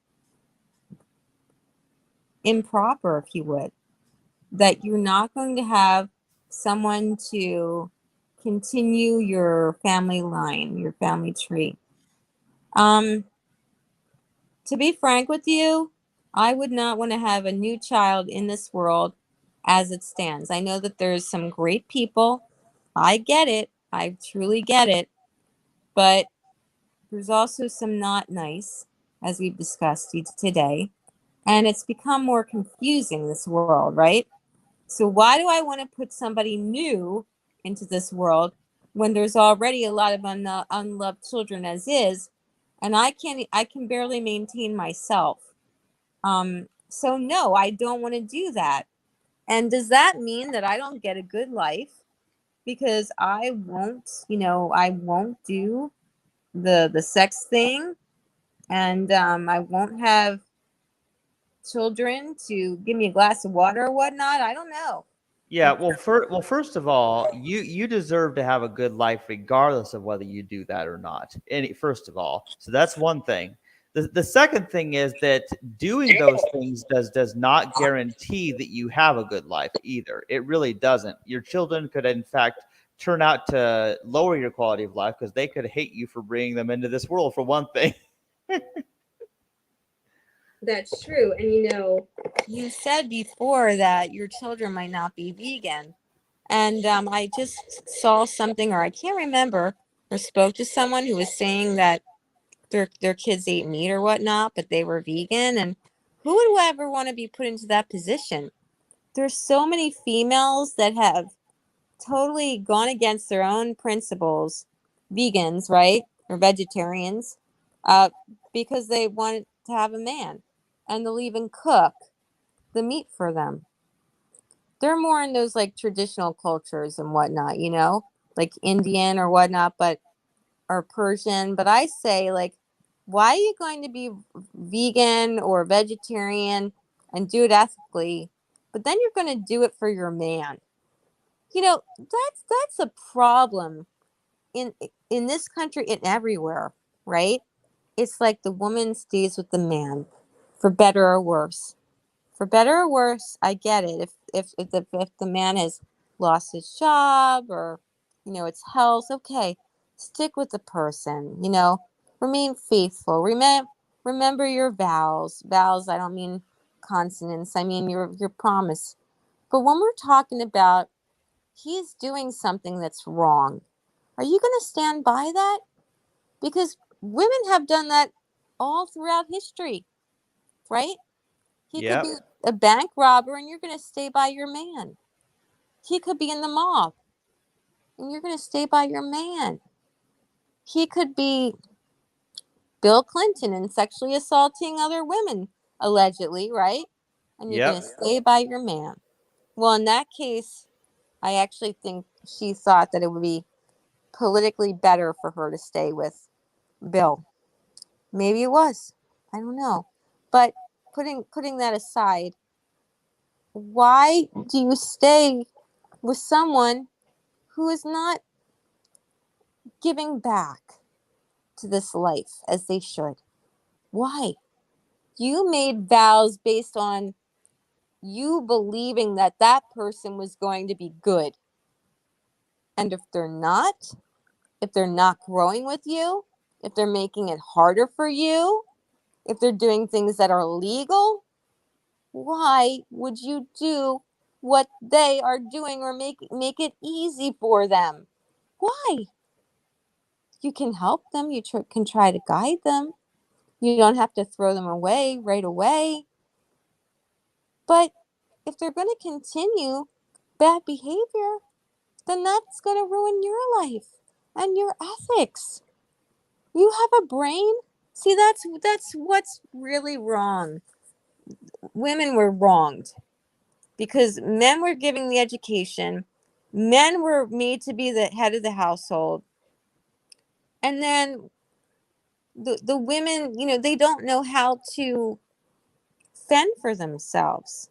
improper, if you would, that you're not going to have someone to continue your family line, your family tree. To be frank with you, I would not want to have a new child in this world as it stands. I know that there's some great people. I get it. I truly get it. But there's also some not nice, as we've discussed today. And it's become more confusing, this world, right? So why do I want to put somebody new into this world when there's already a lot of unloved children as is, and I can barely maintain myself. So no, I don't want to do that. And does that mean that I don't get a good life because I won't do the sex thing, and I won't have children to give me a glass of water or whatnot? I don't know. Yeah, first of all, you deserve to have a good life regardless of whether you do that or not. First of all, so that's one thing. The second thing is that doing those things does not guarantee that you have a good life either. It really doesn't. Your children could, in fact, turn out to lower your quality of life because they could hate you for bringing them into this world, for one thing. That's true. And you said before that your children might not be vegan. And I just saw something, or I can't remember, or spoke to someone who was saying that their kids ate meat or whatnot, but they were vegan. And who would ever want to be put into that position? There's so many females that have totally gone against their own principles, vegans, right? Or vegetarians, uh, because they want to have a man. And they'll even cook the meat for them. They're more in those like traditional cultures and whatnot, like Indian or whatnot, but or Persian. But I say, like, why are you going to be vegan or vegetarian and do it ethically, but then you're going to do it for your man? That's a problem in this country and everywhere, right? It's like the woman stays with the man, for better or worse. For better or worse, I get it. If the man has lost his job, or it's health, okay, stick with the person. Remain faithful. Remember your vows. Vows. I don't mean consonants. I mean your promise. But when we're talking about he's doing something that's wrong, are you going to stand by that? Because women have done that all throughout history, right? He could Yep. be a bank robber and you're going to stay by your man. He could be in the mob. and you're going to stay by your man. He could be Bill Clinton and sexually assaulting other women, allegedly, right? And you're going to Yep. stay by your man. Well, in that case, I actually think she thought that it would be politically better for her to stay with Bill. Maybe it was. I don't know. But putting that aside, why do you stay with someone who is not giving back to this life as they should? Why? You made vows based on you believing that that person was going to be good. And if they're not, if they're not growing with you, if they're making it harder for you, if they're doing things that are illegal, why would you do what they are doing or make it easy for them? Why? You can help them. You can try to guide them. You don't have to throw them away right away. But if they're going to continue bad behavior, then that's going to ruin your life and your ethics. You have a brain. See, that's what's really wrong. Women were wronged because men were giving the education. Men were made to be the head of the household. And then the women, they don't know how to fend for themselves.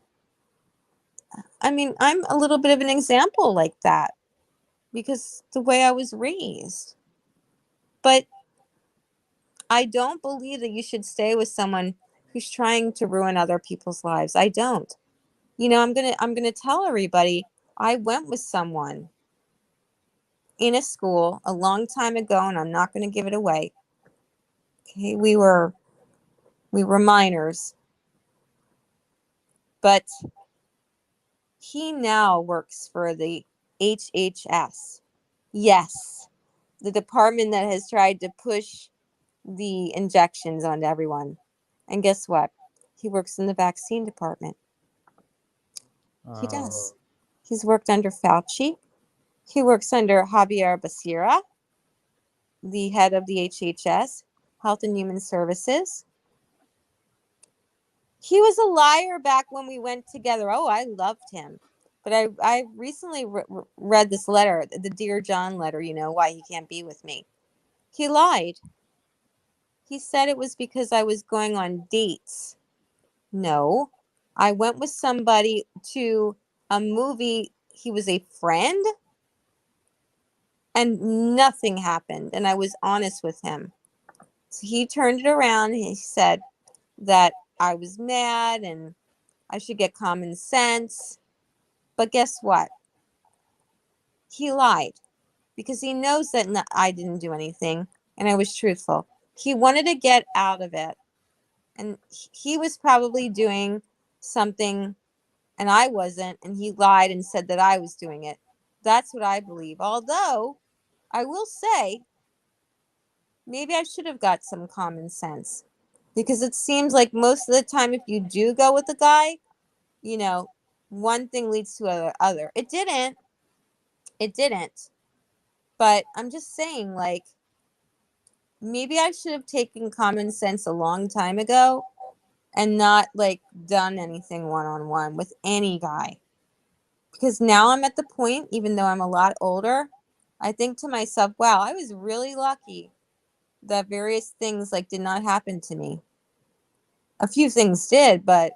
I mean, I'm a little bit of an example like that because the way I was raised. But I don't believe that you should stay with someone who's trying to ruin other people's lives. I don't. I'm going to tell everybody I went with someone in a school a long time ago, and I'm not going to give it away. Okay, we were minors. But he now works for the HHS. Yes, the department that has tried to push the injections onto everyone. And guess what? He works in the vaccine department. He does. He's worked under Fauci. He works under Javier Becerra, the head of the HHS, Health and Human Services. He was a liar back when we went together. Oh, I loved him. But I recently read this letter, the Dear John letter, why he can't be with me. He lied. He said it was because I was going on dates. No, I went with somebody to a movie. He was a friend and nothing happened. And I was honest with him. So he turned it around. He said that I was mad and I should get common sense. But guess what? He lied because he knows that I didn't do anything and I was truthful. He wanted to get out of it. And he was probably doing something and I wasn't. And he lied and said that I was doing it. That's what I believe. Although I will say, maybe I should have got some common sense because it seems like most of the time, if you do go with a guy, one thing leads to other. It didn't. But I'm just saying, like, maybe I should have taken common sense a long time ago and not like done anything one-on-one with any guy. Because now I'm at the point, even though I'm a lot older, I think to myself, wow, I was really lucky that various things like did not happen to me. A few things did, but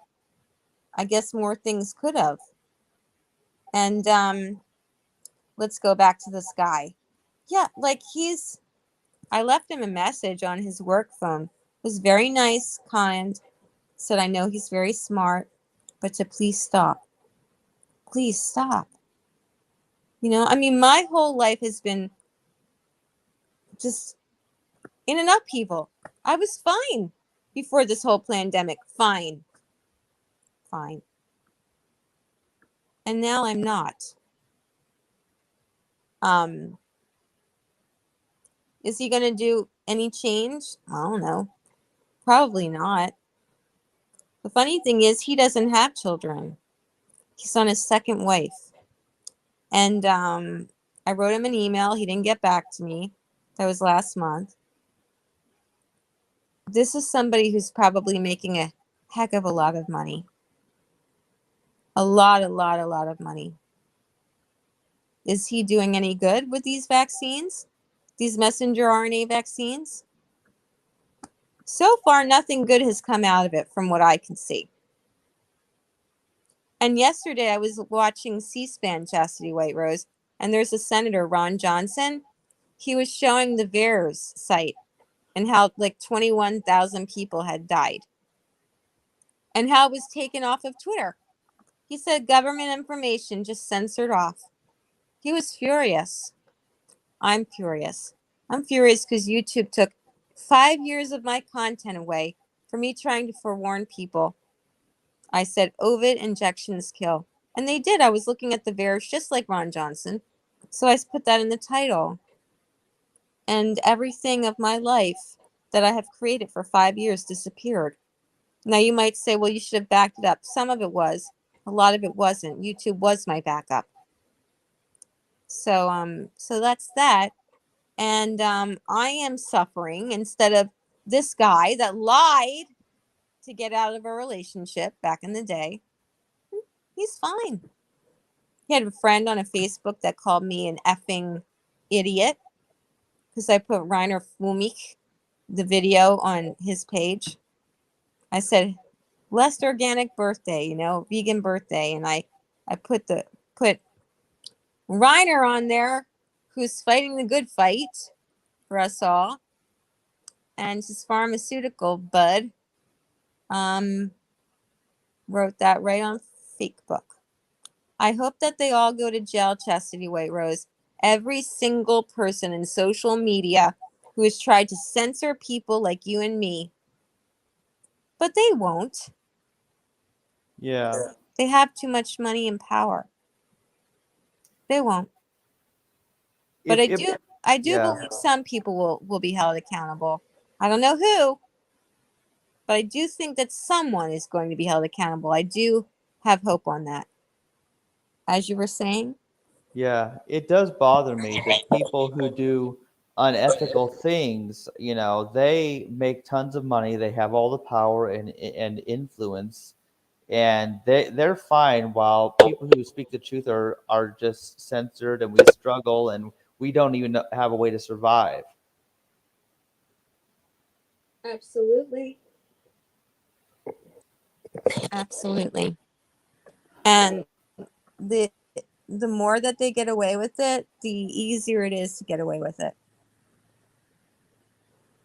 I guess more things could have. And let's go back to this guy. Yeah, like I left him a message on his work phone. It was very nice, kind, said I know he's very smart, but to please stop. Please stop. I mean, my whole life has been just in an upheaval. I was fine before this whole pandemic. Fine. And now I'm not. Is he going to do any change? I don't know. Probably not. The funny thing is he doesn't have children. He's on his second wife. And I wrote him an email. He didn't get back to me. That was last month. This is somebody who's probably making a heck of a lot of money. A lot of money. Is he doing any good with these vaccines? These messenger RNA vaccines? So far, nothing good has come out of it from what I can see. And yesterday I was watching C-SPAN, Chastity White Rose, and there's a senator, Ron Johnson. He was showing the VAERS site and how like 21,000 people had died and how it was taken off of Twitter. He said government information just censored off. He was furious. I'm furious. I'm furious because YouTube took 5 years of my content away for me trying to forewarn people. I said Ovid injections kill. And they did. I was looking at the VAERS just like Ron Johnson. So I put that in the title. And everything of my life that I have created for 5 years disappeared. Now you might say, well, you should have backed it up. Some of it was. A lot of it wasn't. YouTube was my backup. So that's that. And I am suffering instead of this guy that lied to get out of a relationship back in the day. He's fine. He had a friend on a Facebook that called me an effing idiot because I put Rainer Fumik, the video, on his page. I said, blessed organic birthday, vegan birthday. And I put Reiner on there, who's fighting the good fight for us all. And his pharmaceutical bud wrote that right on Facebook. I hope that they all go to jail, Chastity White Rose. Every single person in social media who has tried to censor people like you and me. But they won't. Yeah. They have too much money and power. They won't. But I do believe some people will be held accountable. I don't know who, but I do think that someone is going to be held accountable. I do have hope on that. As you were saying? Yeah, it does bother me that people who do unethical things, they make tons of money, they have all the power and influence, and they're fine while people who speak the truth are just censored, and we struggle, and we don't even have a way to survive. Absolutely. Absolutely. And the more that they get away with it, the easier it is to get away with it.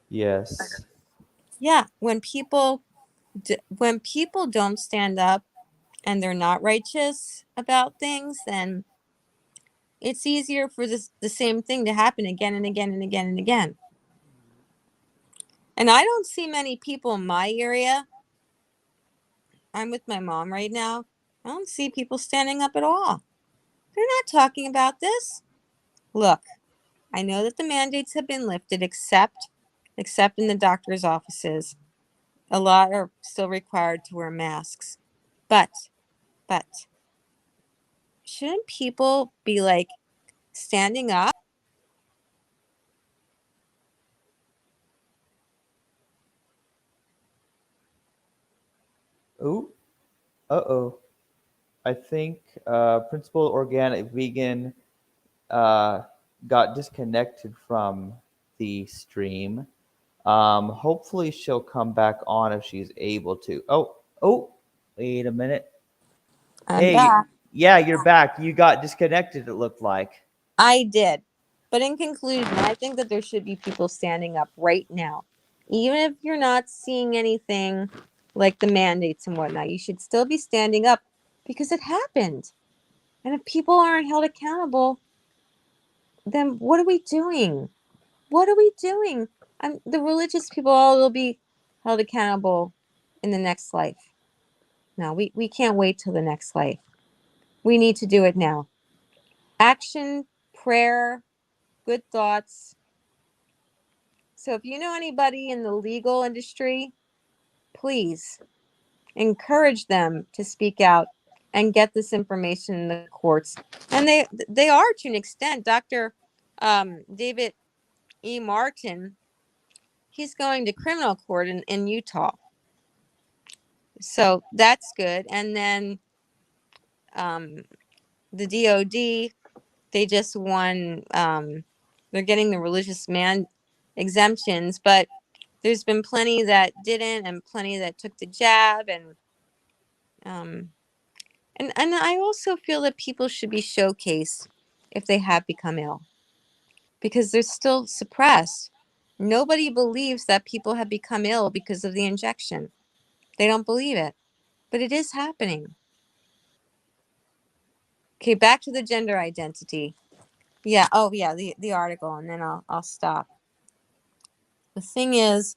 Yes. Yeah, when people don't stand up and they're not righteous about things, then it's easier for the same thing to happen again and again and again and again. And I don't see many people in my area. I'm with my mom right now. I don't see people standing up at all. They're not talking about this. Look, I know that the mandates have been lifted, except in the doctor's offices. A lot are still required to wear masks. But shouldn't people be like standing up? Ooh. Uh-oh. I think Principal Organic Vegan uh, got disconnected from the stream. Hopefully she'll come back on if she's able to. Oh, wait a minute. I'm Hey, back. yeah, you're back. You got disconnected, it looked like. I did. But in conclusion, I think that there should be people standing up right now. Even if you're not seeing anything like the mandates and whatnot, you should still be standing up because it happened. And if people aren't held accountable, then what are we doing? What are we doing? The religious people all will be held accountable in the next life. No, we can't wait till the next life. We need to do it now. Action, prayer, good thoughts. So if you know anybody in the legal industry, please encourage them to speak out and get this information in the courts. And they are, to an extent. Dr. David E. Martin, he's going to criminal court in Utah. So that's good. And then the DOD, they just won, they're getting the religious man exemptions, but there's been plenty that didn't and plenty that took the jab. And I also feel that people should be showcased if they have become ill, because they're still suppressed. Nobody believes that people have become ill because of the injection. They don't believe it, but it is happening. Okay, back to the gender identity. Yeah. Oh, yeah. The article, and then I'll stop. The thing is,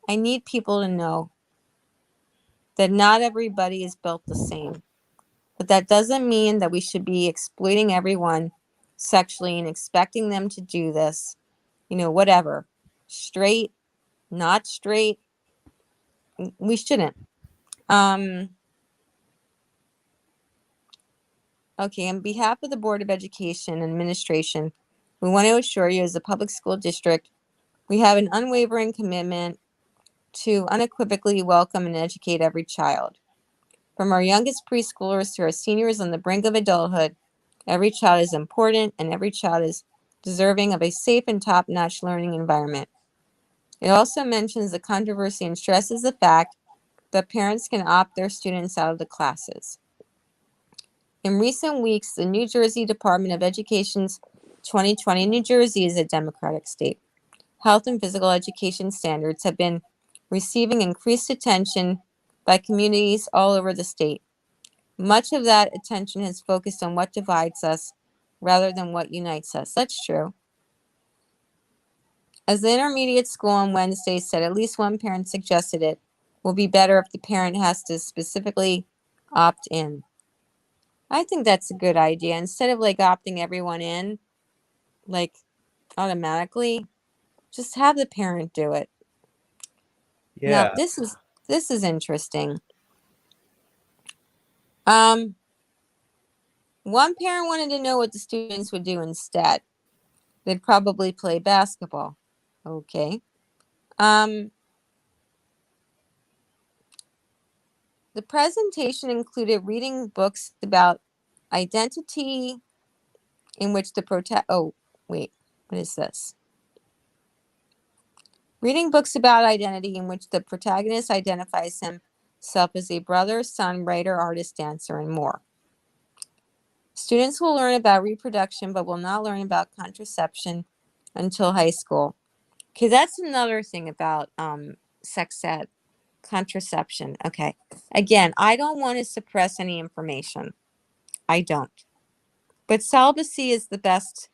I need people to know that not everybody is built the same, but that doesn't mean that we should be exploiting everyone sexually and expecting them to do this. Whatever, straight, not straight. We shouldn't. Okay, on behalf of the Board of Education Administration, we want to assure you, as a public school district, we have an unwavering commitment to unequivocally welcome and educate every child. From our youngest preschoolers to our seniors on the brink of adulthood, every child is important and every child is deserving of a safe and top-notch learning environment. It also mentions the controversy and stresses the fact that parents can opt their students out of the classes. In recent weeks, the New Jersey Department of Education's 2020, New Jersey is a Democratic state, health and physical education standards have been receiving increased attention by communities all over the state. Much of that attention has focused on what divides us rather than what unites us. That's true. As the intermediate school on Wednesday said, at least one parent suggested it will be better if the parent has to specifically opt in. I think that's a good idea. Instead of opting everyone in, automatically, just have the parent do it. Yeah. Now, this is interesting. One parent wanted to know what the students would do instead. They'd probably play basketball. Okay. The presentation included reading books about identity in which what is this? Reading books about identity in which the protagonist identifies himself as a brother, son, writer, artist, dancer, and more. Students will learn about reproduction, but will not learn about contraception until high school. Okay, that's another thing about sex ed, contraception. Okay, again, I don't want to suppress any information. I don't. But celibacy is the best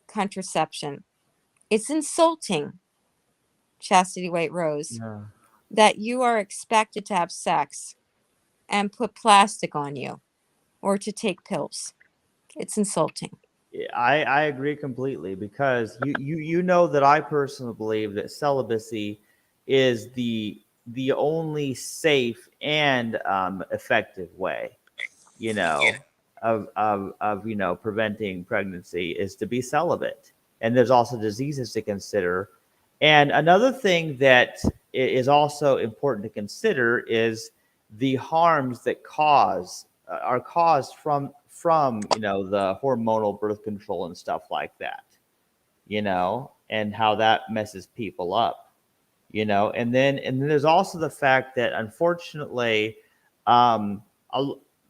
contraception. It's insulting, Chastity White Rose, Yeah. that you are expected to have sex and put plastic on you or to take pills. It's insulting. I agree completely, because you know that I personally believe that celibacy is the only safe and effective way, you know, of preventing pregnancy, is to be celibate. And there's also diseases to consider. And another thing that is also important to consider is the harms that are caused from the hormonal birth control and stuff like that, and how that messes people up, and then there's also the fact that, unfortunately, um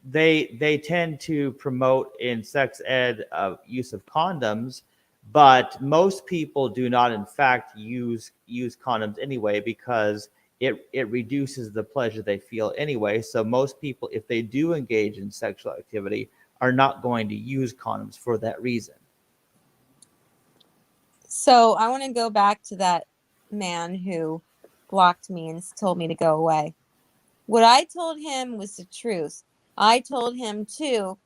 they tend to promote in sex ed use of condoms, but most people do not in fact use condoms anyway, because it reduces the pleasure they feel anyway. So most people, if they do engage in sexual activity, are not going to use condoms for that reason. So I want to go back to that man who blocked me and told me to go away. What I told him was the truth. I told him too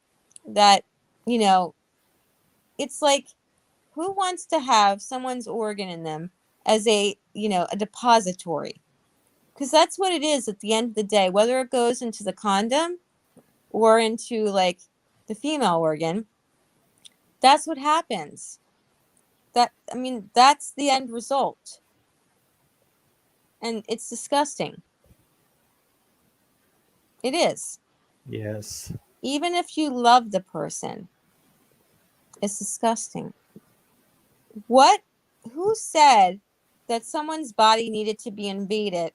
that, it's like, who wants to have someone's organ in them as a depository? Because that's what it is at the end of the day, whether it goes into the condom or into like the female organ, that's what happens. That's the end result. And it's disgusting. It is. Yes. Even if you love the person, it's disgusting. Who said that someone's body needed to be invaded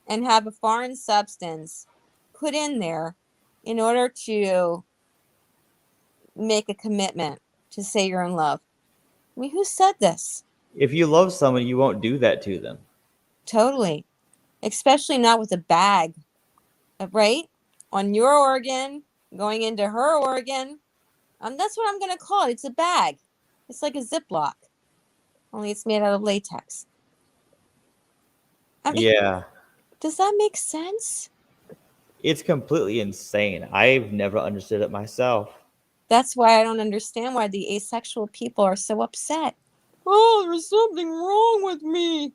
and have a foreign substance put in there in order to make a commitment to say you're in love? I mean, who said this? If you love someone, you won't do that to them. Totally. Especially not with a bag, right? On your organ, going into her organ. That's what I'm going to call it. It's a bag. It's like a Ziploc, only it's made out of latex. I mean, Yeah. does that make sense? It's completely insane. I've never understood it myself. That's why I don't understand why the asexual people are so upset. Oh, there's something wrong with me.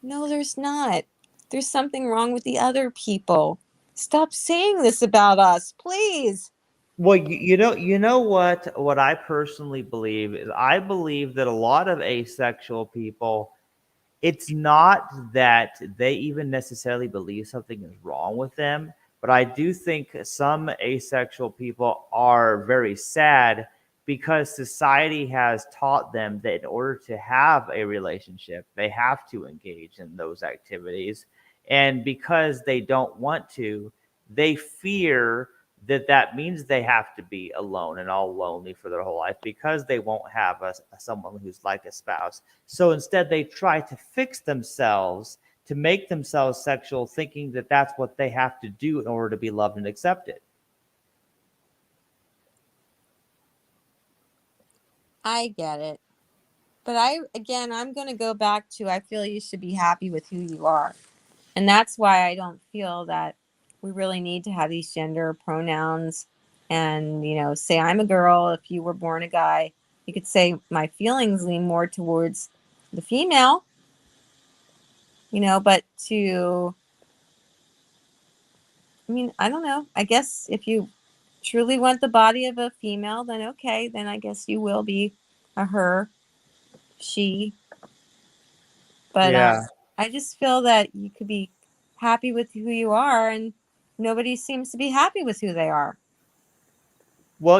No, there's not. There's something wrong with the other people. Stop saying this about us, please. Well, you know what I personally believe is I believe that a lot of asexual people, it's not that they even necessarily believe something is wrong with them, but I do think some asexual people are very sad because society has taught them that in order to have a relationship, they have to engage in those activities. And because they don't want to, they fear that that means they have to be alone and all lonely for their whole life because they won't have someone who's like a spouse. So instead, they try to fix themselves to make themselves sexual, thinking that that's what they have to do in order to be loved and accepted. I get it. But I'm going to go back to I feel you should be happy with who you are. And that's why I don't feel that we really need to have these gender pronouns and, say I'm a girl. If you were born a guy, you could say my feelings lean more towards the female, but I don't know. I guess if you truly want the body of a female, then okay, then I guess you will be a her, she. But Yeah. I just feel that you could be happy with who you are, and nobody seems to be happy with who they are. Well,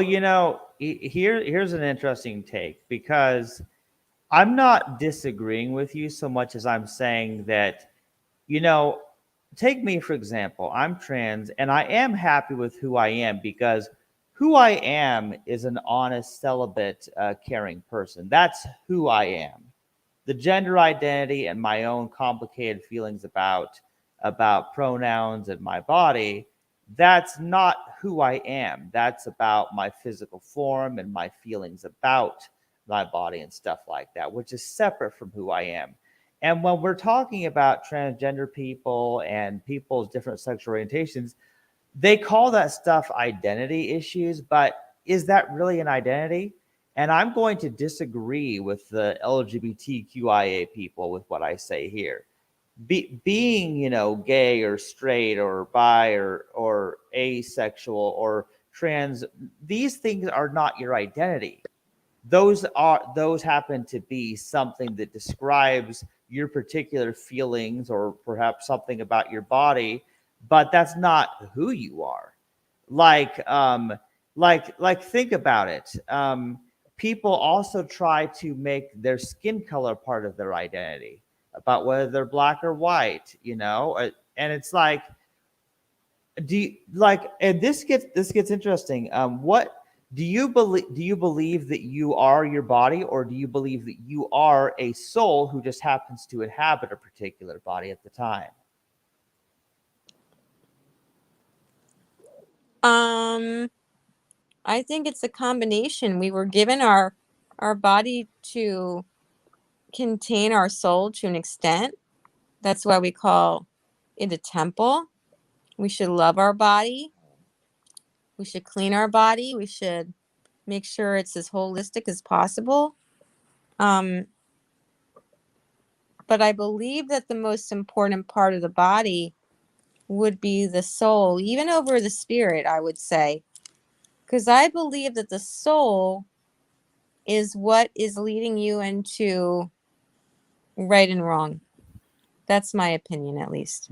here's an interesting take because I'm not disagreeing with you so much as I'm saying that, you know, take me for example. I'm trans and I am happy with who I am because who I am is an honest, celibate, caring person. That's who I am. The gender identity and my own complicated feelings about pronouns and my body, that's not who I am. That's about my physical form and my feelings about my body and stuff like that, which is separate from who I am. And when we're talking about transgender people and people's different sexual orientations, they call that stuff identity issues, but is that really an identity? And I'm going to disagree with the LGBTQIA people with what I say here. Being, gay or straight or bi or asexual or trans, these things are not your identity. Those happen to be something that describes your particular feelings or perhaps something about your body, but that's not who you are. Like think about it. People also try to make their skin color part of their identity, about whether they're black or white, and it's like, and this gets interesting. What do you believe that you are your body, or do you believe that you are a soul who just happens to inhabit a particular body at the time? Um, I think it's a combination. We were given our body to contain our soul to an extent. That's why we call it a temple. We should love our body. We should clean our body. We should make sure it's as holistic as possible. But but I believe that the most important part of the body would be the soul, even over the spirit, I would say. Because I believe that the soul is what is leading you into right and wrong. That's my opinion, at least.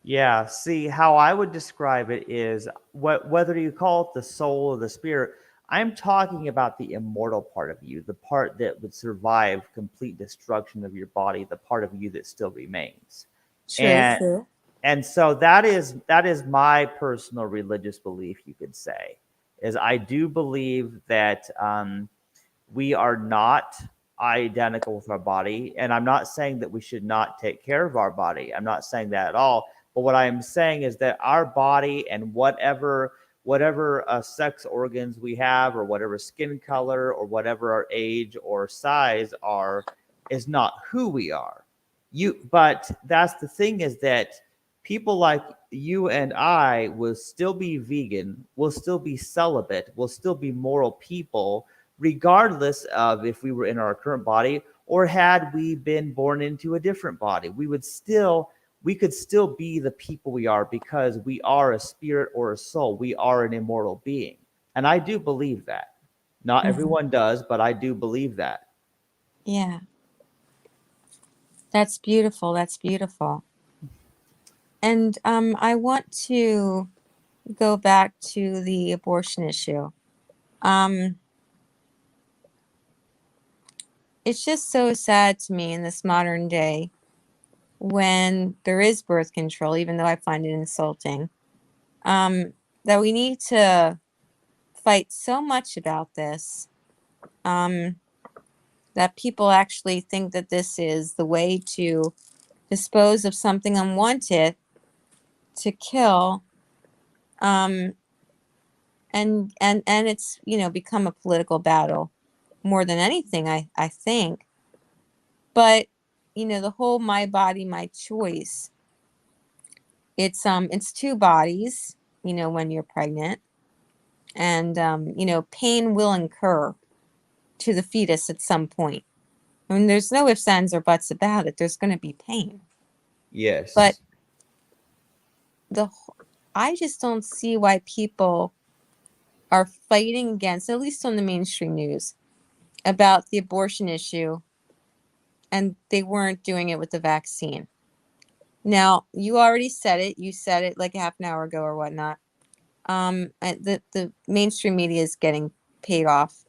Yeah, see, how I would describe it is whether you call it the soul or the spirit, I'm talking about the immortal part of you, the part that would survive complete destruction of your body, the part of you that still remains. True, And true. and so that is my personal religious belief, you could say, is I do believe that we are not identical with our body. And I'm not saying that we should not take care of our body. I'm not saying that at all. But what I'm saying is that our body and whatever sex organs we have, or whatever skin color, or whatever our age or size are, is not who we are. But that's the thing, is that people like you and I will still be vegan, will still be celibate, will still be moral people, regardless of if we were in our current body or had we been born into a different body. We could still be the people we are, because we are a spirit or a soul. We are an immortal being. And I do believe that. Not everyone does, but I do believe that. Yeah. That's beautiful. That's beautiful. And I want to go back to the abortion issue. Um, it's just so sad to me in this modern day when there is birth control, even though I find it insulting, that we need to fight so much about this, that people actually think that this is the way to dispose of something unwanted, to kill, um, and it's become a political battle more than anything, I think. But the whole my body my choice, it's two bodies, when you're pregnant, and pain will incur to the fetus at some point. I mean, there's no ifs, ands, or buts about it. There's going to be pain. But Yes. I just don't see why people are fighting against, at least on the mainstream news, about the abortion issue, and they weren't doing it with the vaccine. Now, you already said it. You said it like a half an hour ago or whatnot. The mainstream media is getting paid off.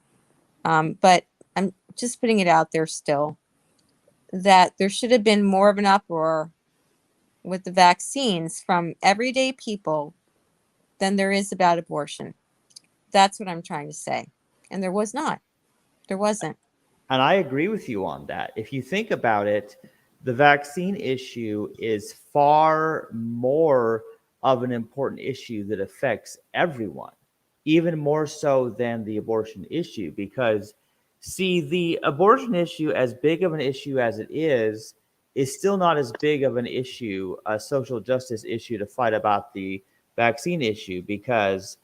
But I'm just putting it out there still that there should have been more of an uproar with the vaccines from everyday people than there is about abortion. That's what I'm trying to say. And there was not. There wasn't. And I agree with you on that. If you think about it, the vaccine issue is far more of an important issue that affects everyone, even more so than the abortion issue. Because, see, the abortion issue, as big of an issue as it is still not as big of an issue, a social justice issue, to fight about the vaccine issue, because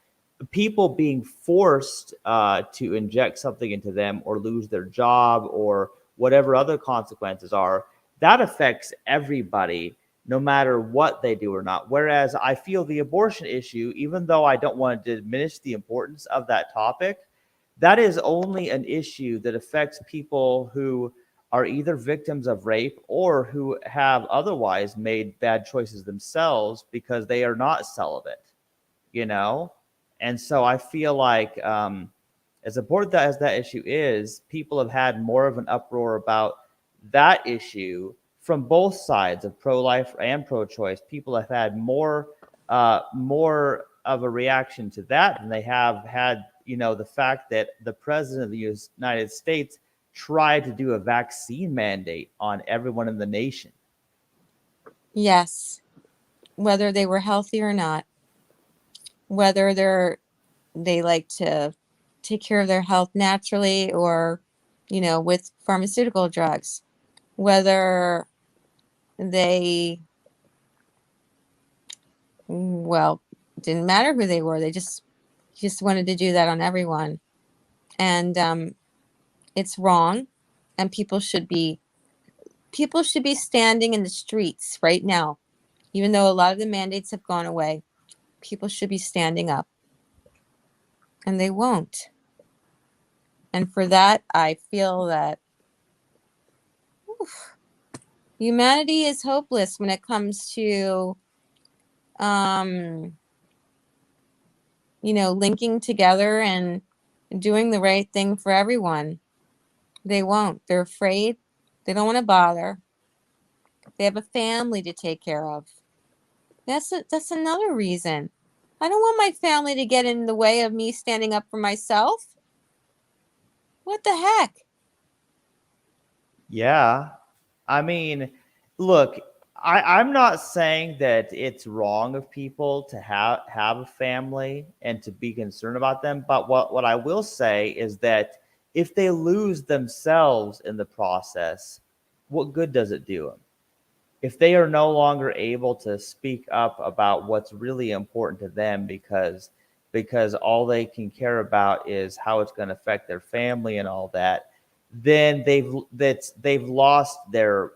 people being forced to inject something into them or lose their job or whatever other consequences are, that affects everybody no matter what they do or not. Whereas I feel the abortion issue, even though I don't want to diminish the importance of that topic, that is only an issue that affects people who are either victims of rape or who have otherwise made bad choices themselves because they are not celibate, you know? And so I feel like, as important as that issue is, people have had more of an uproar about that issue from both sides of pro-life and pro-choice. People have had more of a reaction to that than they have had, the fact that the president of the United States tried to do a vaccine mandate on everyone in the nation. Yes. Whether they were healthy or not, whether they like to take care of their health naturally or, with pharmaceutical drugs, whether they, well, didn't matter who they were. They just wanted to do that on everyone. And it's wrong, and people should be People should be standing in the streets right now, even though a lot of the mandates have gone away. People should be standing up, and they won't. And for that, I feel that humanity is hopeless when it comes to, linking together and doing the right thing for everyone. They won't. They're afraid. They don't want to bother. They have a family to take care of. That's another reason. I don't want my family to get in the way of me standing up for myself. What the heck? Yeah. I mean, look, I'm not saying that it's wrong of people to have a family and to be concerned about them, but what I will say is that if they lose themselves in the process, what good does it do them? If they are no longer able to speak up about what's really important to them because all they can care about is how it's going to affect their family and all that, then they've lost their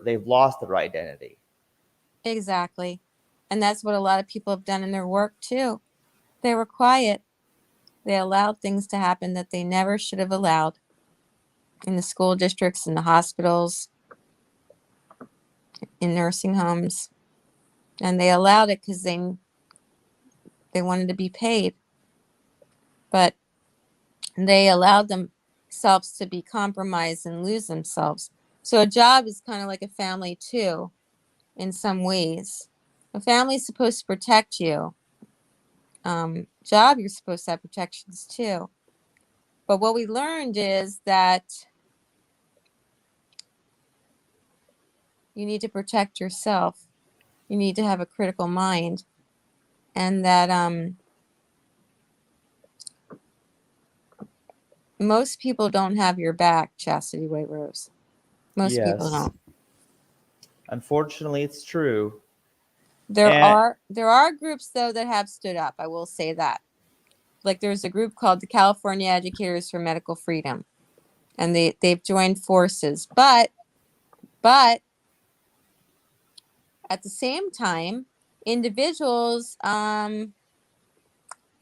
identity. Exactly. And that's what a lot of people have done in their work too. They were quiet. They allowed things to happen that they never should have allowed in the school districts, in the hospitals, in nursing homes. And they allowed it because they wanted to be paid. But they allowed themselves to be compromised and lose themselves. So a job is kind of like a family too, in some ways. A family is supposed to protect you. Job, you're supposed to have protections too. But what we learned is that you need to protect yourself. You need to have a critical mind, and that most people don't have your back, Chastity White Rose. Most people Yes. don't. Unfortunately, it's true. There And are groups though that have stood up. I will say that. Like there's a group called the California Educators for Medical Freedom, and they've joined forces. But at the same time, individuals, are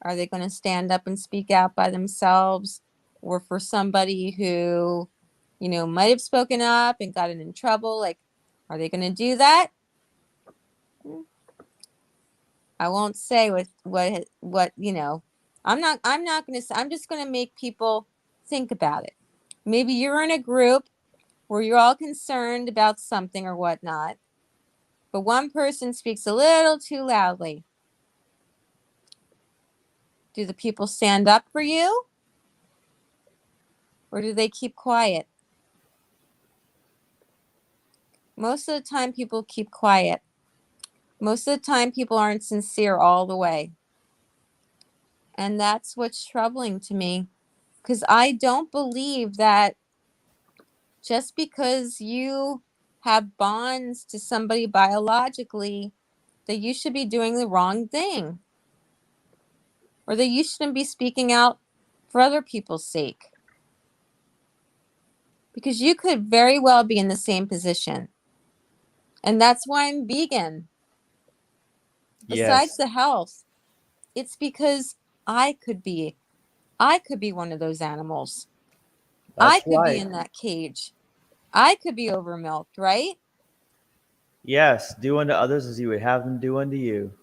they going to stand up and speak out by themselves, or for somebody who, might have spoken up and gotten in trouble? Like, are they going to do that? I won't say what I'm not going to say. I'm just going to make people think about it. Maybe you're in a group where you're all concerned about something or whatnot, but one person speaks a little too loudly. Do the people stand up for you, or do they keep quiet? Most of the time, people keep quiet. Most of the time, people aren't sincere all the way. And that's what's troubling to me, because I don't believe that just because you have bonds to somebody biologically, that you should be doing the wrong thing, or that you shouldn't be speaking out for other people's sake. Because you could very well be in the same position. And that's why I'm vegan. Besides yes, the health, it's because I could be one of those animals. I that's could be right. in that cage. I could be over milked, right? Yes, do unto others as you would have them do unto you.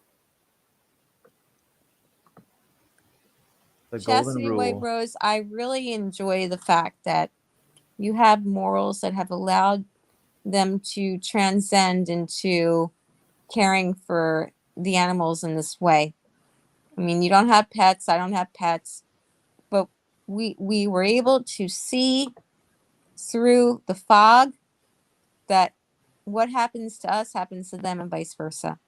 The golden Chastity White rule. Rose, I really enjoy the fact that you have morals that have allowed them to transcend into caring for the animals in this way. I mean, you don't have pets, I don't have pets, but we were able to see through the fog that what happens to us happens to them and vice versa.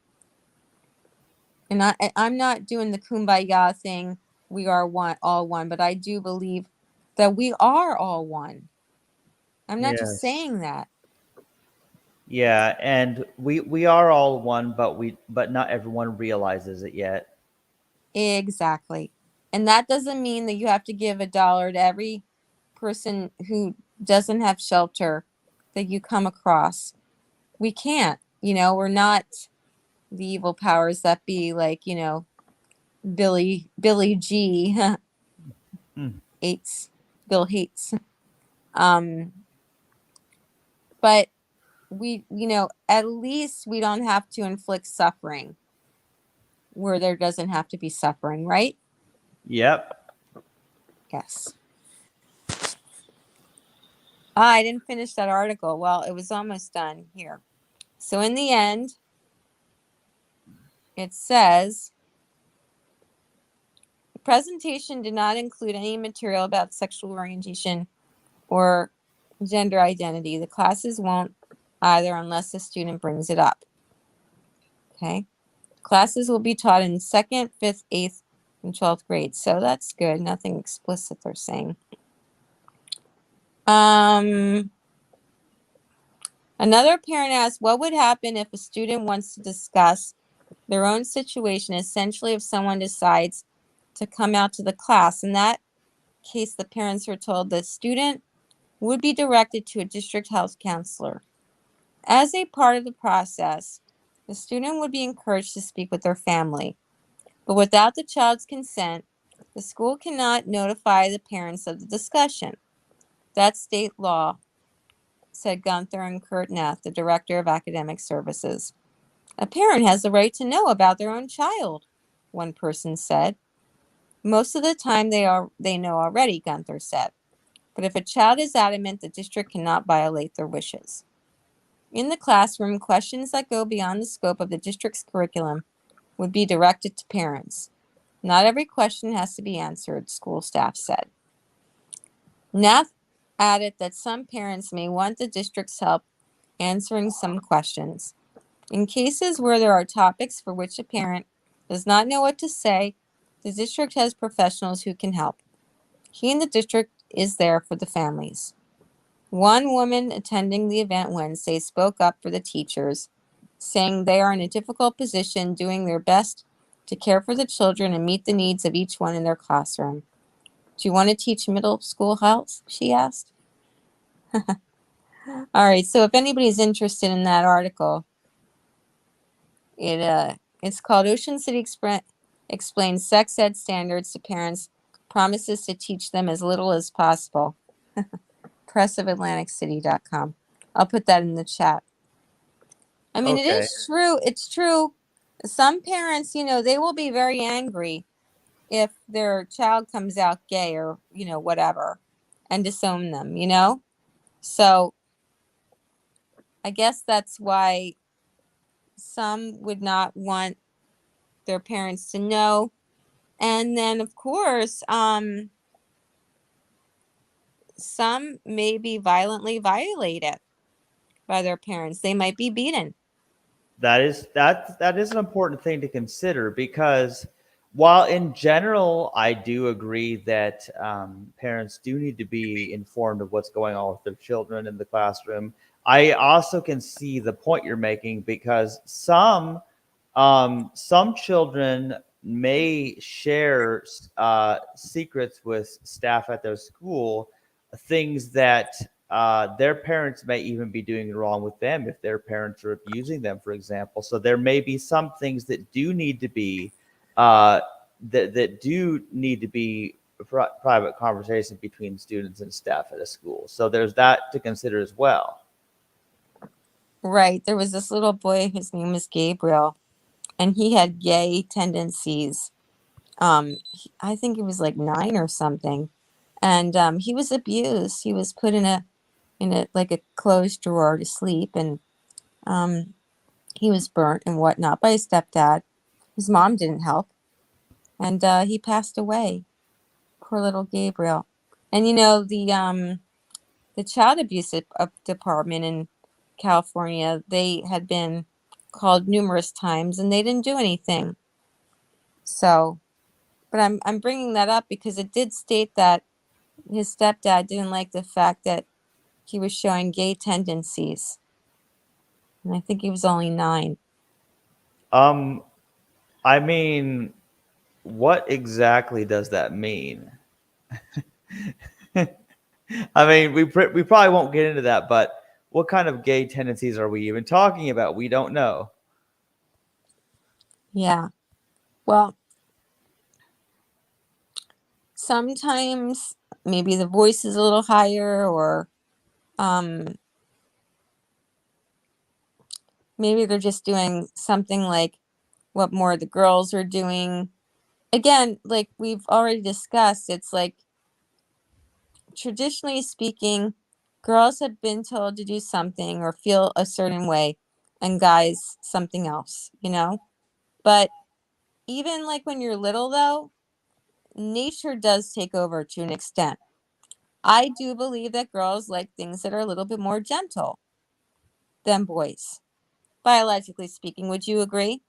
And I'm not doing the kumbaya thing, we are one, all one, but I do believe that we are all one. I'm not just Yes. saying that. Yeah, and we are all one, but not everyone realizes it yet. Exactly. And that doesn't mean that you have to give $1 to every person who doesn't have shelter that you come across. we can't, we're not the evil powers that be, like, Billy G Mm. hates Bill hates. But we, at least we don't have to inflict suffering where there doesn't have to be suffering, right? Yep. Yes. I didn't finish that article. Well, it was almost done here. So in the end, it says the presentation did not include any material about sexual orientation or gender identity. The classes won't either unless the student brings it up. Okay. Classes will be taught in 2nd, 5th, 8th, and 12th grades. So that's good. Nothing explicit they're saying. Another parent asked, what would happen if a student wants to discuss their own situation, essentially if someone decides to come out to the class? In that case, the parents were told the student would be directed to a district health counselor. As a part of the process, the student would be encouraged to speak with their family. But without the child's consent, the school cannot notify the parents of the discussion. That's state law, said Gunther and Kurt Neff, the director of academic services. A parent has the right to know about their own child, one person said. Most of the time they know already, Gunther said. But if a child is adamant, the district cannot violate their wishes. In the classroom, questions that go beyond the scope of the district's curriculum would be directed to parents. Not every question has to be answered, school staff said. Neff added that some parents may want the district's help answering some questions. In cases where there are topics for which a parent does not know what to say, the district has professionals who can help. He and the district is there for the families. One woman attending the event Wednesday spoke up for the teachers, saying they are in a difficult position doing their best to care for the children and meet the needs of each one in their classroom. Do you want to teach middle school health? She asked. All right, so if anybody's interested in that article, it's called Ocean City Explains Sex Ed Standards to Parents, Promises to Teach Them as Little as Possible. PressOfAtlanticCity.com. I'll put that in the chat. I mean, It Okay. is true. It's true. Some parents, they will be very angry if their child comes out gay or, whatever, and disown them, So I guess that's why some would not want their parents to know. And then, of course, some may be violently violated by their parents. They might be beaten. That is an important thing to consider, because while in general I do agree that parents do need to be informed of what's going on with their children in the classroom, I also can see the point you're making, because some children may share secrets with staff at their school, things that their parents may even be doing wrong with them if their parents are abusing them, for example. So there may be some things that do need to be uh, that do need to be private conversation between students and staff at a school. So there's that to consider as well. Right. There was this little boy, his name was Gabriel, and he had gay tendencies. I think he was like 9 or something. And he was abused. He was put in a like a closed drawer to sleep, and he was burnt and whatnot by his stepdad. His mom didn't help, and he passed away. Poor little Gabriel. And the child abuse department in California, they had been called numerous times, and they didn't do anything. So, but I'm bringing that up because it did state that his stepdad didn't like the fact that he was showing gay tendencies. And I think he was only 9. I mean, what exactly does that mean? I mean, we probably won't get into that, but what kind of gay tendencies are we even talking about? We don't know. Yeah. Well, sometimes maybe the voice is a little higher, or um, maybe they're just doing something like what more the girls are doing. Again, like we've already discussed, it's like traditionally speaking, girls have been told to do something or feel a certain way, and guys something else, you know? But even like when you're little, though, nature does take over to an extent. I do believe that girls like things that are a little bit more gentle than boys, biologically speaking. Would you agree?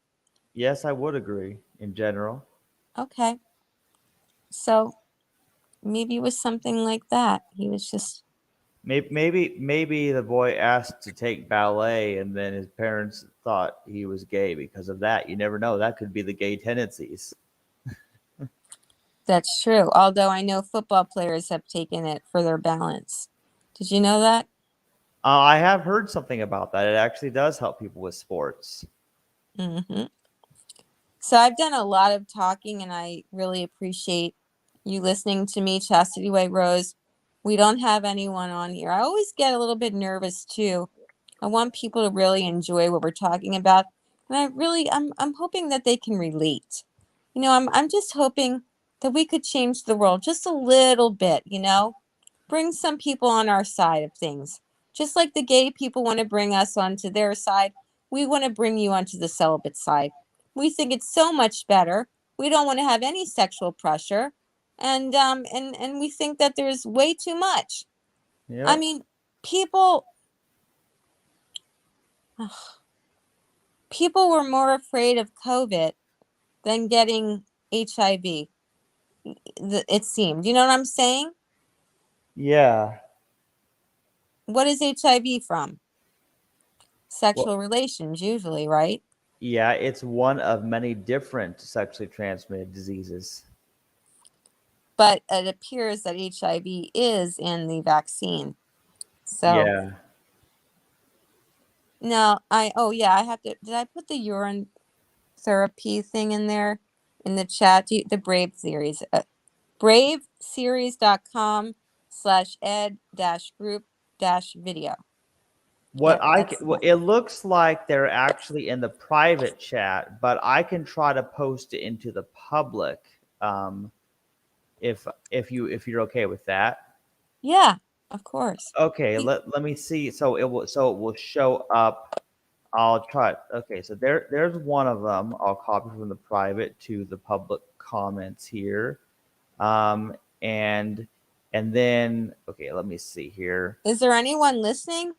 Yes, I would agree in general. Okay. So maybe it was something like that. He was just, Maybe the boy asked to take ballet, and then his parents thought he was gay because of that. You never know. That could be the gay tendencies. that's true. Although I know football players have taken it for their balance. Did you know that? I have heard something about that. It actually does help people with sports. Hmm. So I've done a lot of talking, and I really appreciate you listening to me, Chastity White Rose. We don't have anyone on here. I always get a little bit nervous too. I want people to really enjoy what we're talking about. And I'm hoping that they can relate. I'm just hoping that we could change the world just a little bit, bring some people on our side of things. Just like the gay people want to bring us onto their side, we want to bring you onto the celibate side. We think it's so much better. We don't want to have any sexual pressure. And we think that there's way too much. I Yep. mean, people people were more afraid of COVID than getting HIV. It seemed. You know what I'm saying? Yeah. What is HIV from? Well, Sexual relations, usually, right? yeah, it's one of many different sexually transmitted diseases. But it appears that HIV is in the vaccine. So Yeah. now oh yeah, I have to, did I put the urine therapy thing in there in the chat? The Brave series, braveseries.com/ed group video. Yep, that's Well, it looks like they're actually in the private chat, but I can try to post it into the public, um, if you're okay with that. yeah, of course. Okay, let me see. So it will show up. I'll try it. Okay, so there's one of them. I'll copy from the private to the public comments here. Um, and and then okay, let me see here. Is there anyone listening?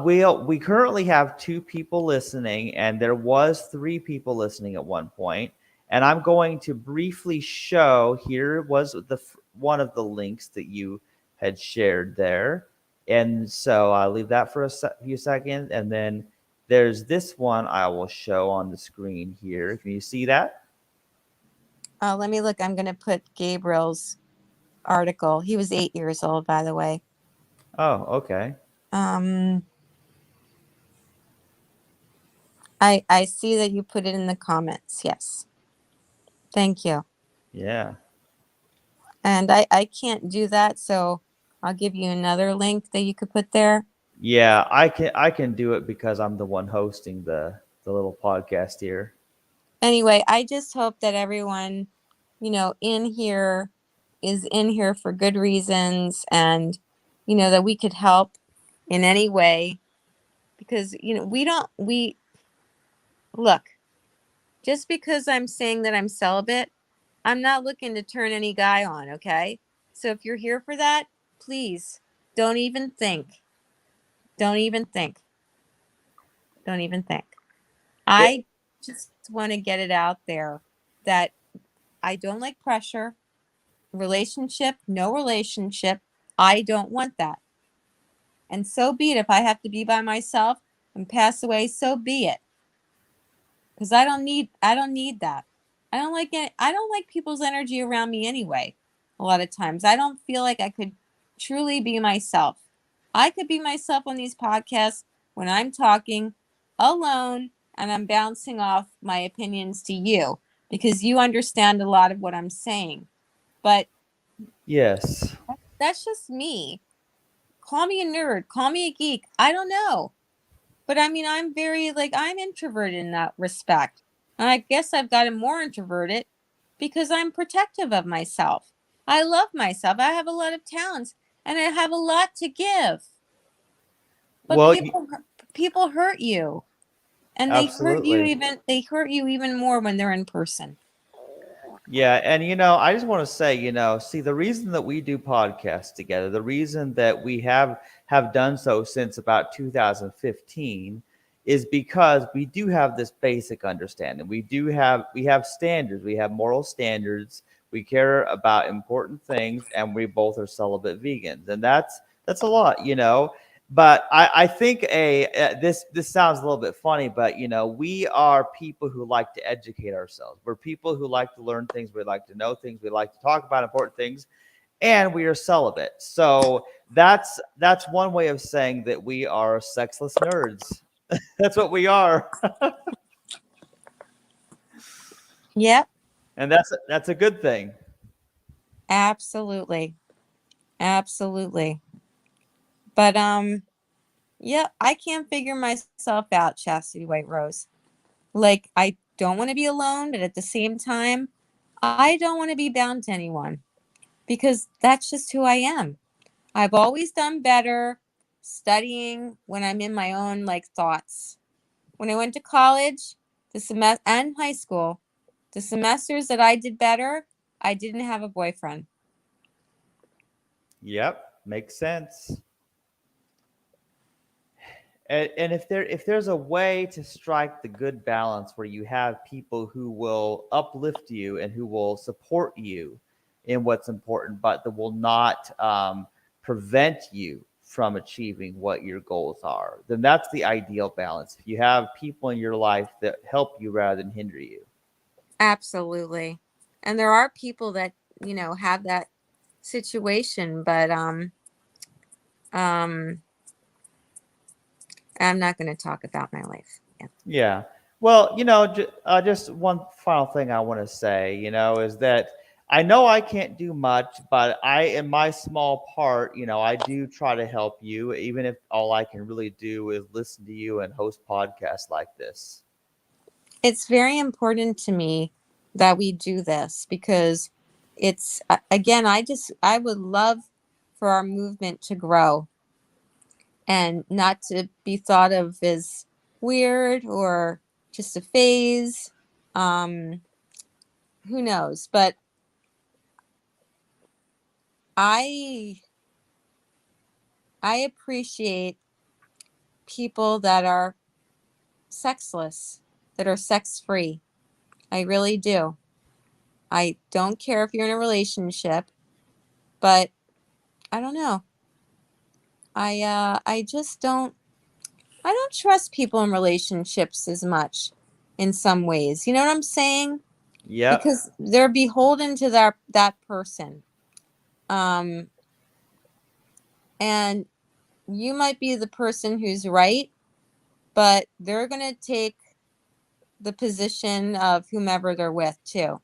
We currently have two people listening, and there was three people listening at one point. And I'm going to briefly show. Here was one of the links that you had shared there, and so I'll leave that for few seconds, and then there's this one I will show on the screen here. Can you see that? Let me look. I'm going to put Gabriel's article. He was 8 years old, by the way. Oh, okay. Um, I see that you put it in the comments. Yes. Thank you. Yeah. And I can't do that, so I'll give you another link that you could put there. Yeah, I can do it because I'm the one hosting the little podcast here. Anyway, I just hope that everyone, in here is in here for good reasons, and, that we could help in any way, because, we look, just because I'm saying that I'm celibate, I'm not looking to turn any guy on, okay? So if you're here for that, please don't even think. Don't even think. Don't even think. It, I just want to get it out there that I don't like pressure. Relationship, no relationship. I don't want that. And so be it. If I have to be by myself and pass away, so be it. Because I don't need that. I don't like people's energy around me anyway. A lot of times. I don't feel like I could truly be myself. I could be myself on these podcasts when I'm talking alone and I'm bouncing off my opinions to you because you understand a lot of what I'm saying. But Yes. that's just me. Call me a nerd, call me a geek. I don't know. But I mean, I'm very, like, I'm introverted in that respect. And I guess I've gotten more introverted because I'm protective of myself. I love myself. I have a lot of talents and I have a lot to give. But Well, people hurt you. And absolutely. they hurt you even more when they're in person. Yeah, and I just want to say, see, the reason that we do podcasts together, the reason that we have done so since about 2015 is because we do have this basic understanding. We have standards, we have moral standards, we care about important things, and we both are celibate vegans. And that's a lot. But I think this sounds a little bit funny, but we are people who like to educate ourselves. We're people who like to learn things. We like to know things. We like to talk about important things, and we are celibate. So that's one way of saying that we are sexless nerds. That's what we are, Yep, and that's a good thing. absolutely. Absolutely. But yeah, I can't figure myself out, Chastity White Rose. Like, I don't want to be alone, but at the same time, I don't want to be bound to anyone because that's just who I am. I've always done better studying when I'm in my own like thoughts. When I went to college, the semester and high school, the semesters that I did better, I didn't have a boyfriend. Yep, makes sense. And if there's a way to strike the good balance where you have people who will uplift you and who will support you in what's important, but that will not prevent you from achieving what your goals are, then that's the ideal balance. If you have people in your life that help you rather than hinder you. Absolutely. And there are people that, have that situation, but um I'm not going to talk about my life. Yeah. Yeah. Well, just one final thing I want to say, is that I know I can't do much, but in my small part, I do try to help you, even if all I can really do is listen to you and host podcasts like this. It's very important to me that we do this because it's again, I would love for our movement to grow and not to be thought of as weird or just a phase. Um, who knows? But I I appreciate people that are sexless, that are sex free. I really do. I don't care if you're in a relationship, but I don't know. I just don't trust people in relationships as much in some ways. You know what I'm saying? Yep. Because they're beholden to that person. Um and you might be the person who's right, but they're going to take the position of whomever they're with too,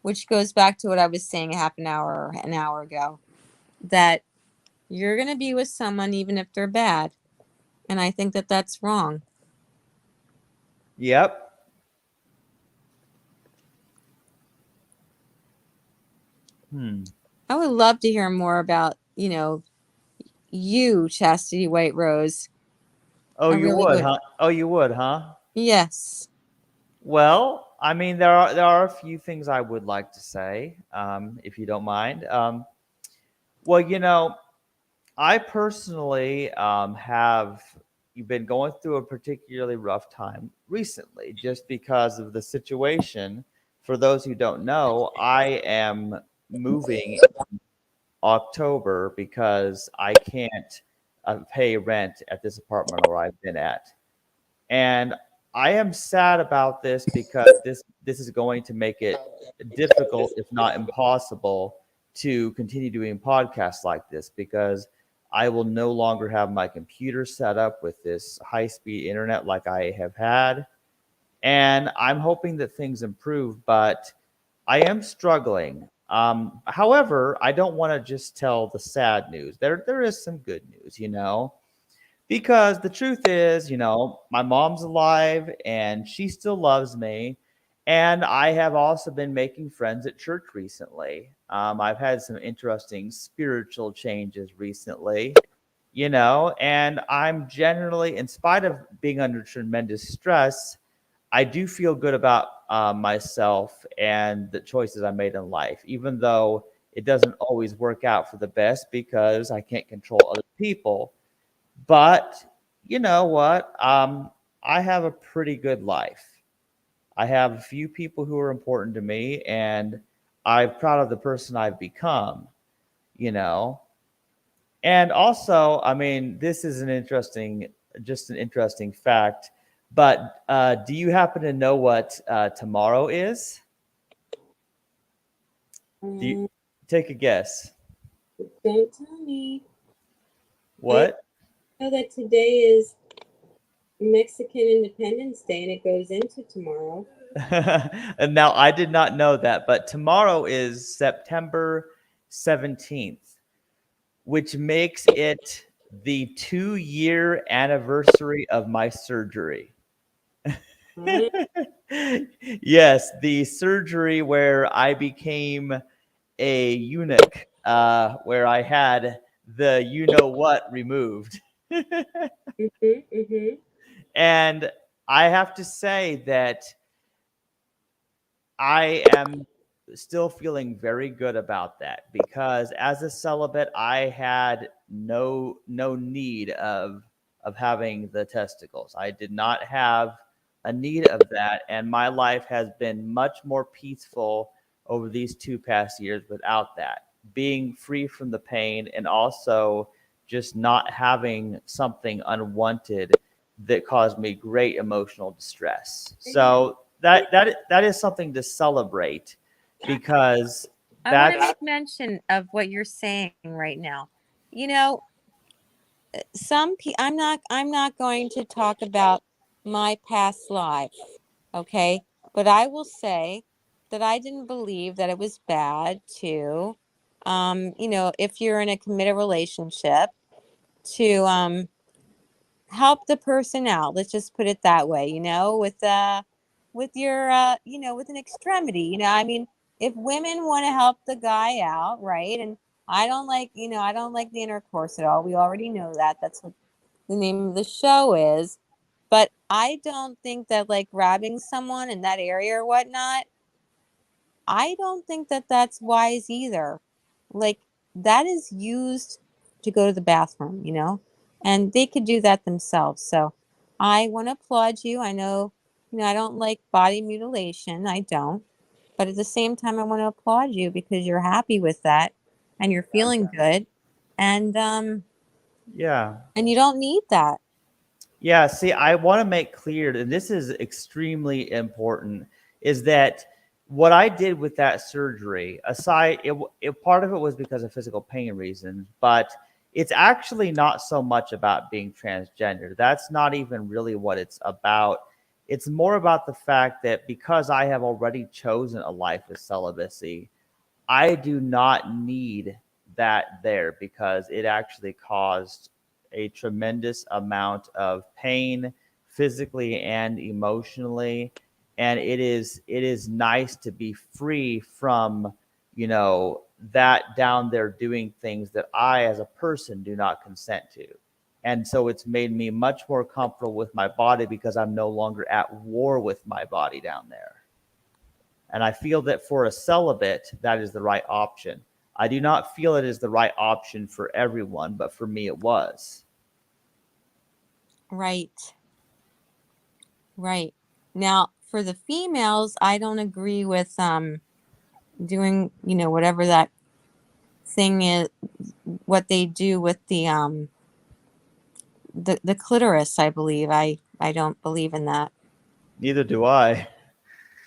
which goes back to what I was saying a half an hour ago, that you're going to be with someone even if they're bad. And I think that that's wrong. Yep. Hmm. I would love to hear more about, you, Chastity White Rose. Oh, I you really would, would. huh? Oh, you would, huh? Yes. Well, I mean, there are a few things I would like to say, if you don't mind. Well, I personally have been going through a particularly rough time recently, just because of the situation. For those who don't know, I am moving in October because I can't pay rent at this apartment where I've been at, and I am sad about this because this is going to make it difficult, if not impossible, to continue doing podcasts like this because I will no longer have my computer set up with this high-speed internet like I have had. And I'm hoping that things improve, but I am struggling. However, I don't want to just tell the sad news. There is some good news, because the truth is, my mom's alive and she still loves me. And I have also been making friends at church recently. I've had some interesting spiritual changes recently, and I'm generally, in spite of being under tremendous stress, I do feel good about myself and the choices I made in life, even though it doesn't always work out for the best because I can't control other people. But you know what? I have a pretty good life. I have a few people who are important to me, and I'm proud of the person I've become, you know. And also, I mean, this is just an interesting fact. But do you happen to know what tomorrow is? Do you Um, take a guess? don't tell me. I What? know that today is Mexican Independence Day and it goes into tomorrow. And now I did not know that, but tomorrow is September 17th, which makes it the 2-year anniversary of my surgery. Uh, Yes, the surgery where I became a eunuch, where I had the you know what removed. mm-hmm. And I have to say that I am still feeling very good about that because as a celibate, I had no need of having the testicles. I did not have a need of that, and my life has been much more peaceful over these 2 past years without that. Being free from the pain and also just not having something unwanted that caused me great emotional distress. So that is something to celebrate because I want to that's make mention of what you're saying right now. You know, I'm not going to talk about my past life, okay? But I will say that I didn't believe that it was bad to if you're in a committed relationship to help the person out. Let's just put it that way, with your with an extremity. I mean, if women want to help the guy out, right? And I don't like the intercourse at all. We already know that. That's what the name of the show is. But I don't think that like grabbing someone in that area or whatnot, I don't think that that's wise either. Like that is used to go to the bathroom, and they could do that themselves. So I want to applaud you. I know, I don't like body mutilation. I don't. But at the same time, I want to applaud you because you're happy with that and you're feeling good. yeah. And you don't need that. Yeah, see, I want to make clear, and this is extremely important, is that what I did with that surgery, aside, part of it was because of physical pain reasons, but it's actually not so much about being transgender. That's not even really what it's about. It's more about the fact that because I have already chosen a life of celibacy, I do not need that there because it actually caused a tremendous amount of pain physically and emotionally, and it is nice to be free from that down there doing things that I as a person do not consent to. And so it's made me much more comfortable with my body because I'm no longer at war with my body down there. And I feel that for a celibate, that is the right option. I do not feel it is the right option for everyone, but for me, it was. Right. Right. Now, for the females, I don't agree with doing, whatever that thing is, what they do with the clitoris, I believe. I don't believe in that. Neither do I.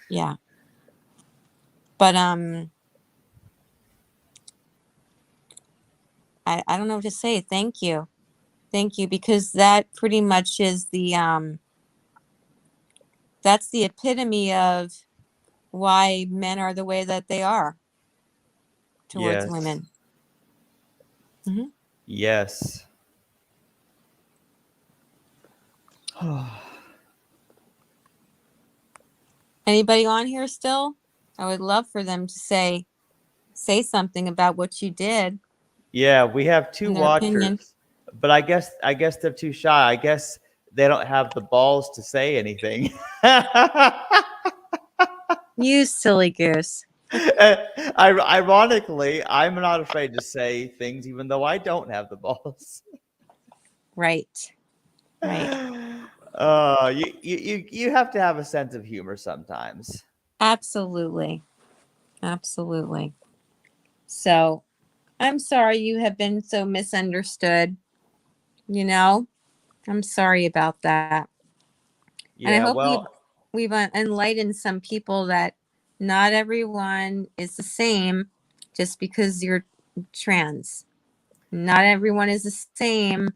Yeah. But I don't know what to say. Thank you. Thank you, because that pretty much is that's the epitome of why men are the way that they are towards Yes. women. Hmm. Yes. Anybody on here still? I would love for them to say something about what you did Yeah, we have two and their opinion. watchers, but I guess they're too shy. I guess they don't have the balls to say anything. You silly goose. Ironically, I'm not afraid to say things even though I don't have the balls. Right. Right. You have to have a sense of humor sometimes. Absolutely. Absolutely. So I'm sorry you have been so misunderstood. You know, I'm sorry about that. And I Yeah, hope well, we've enlightened some people that not everyone is the same just because you're trans. Not everyone is the same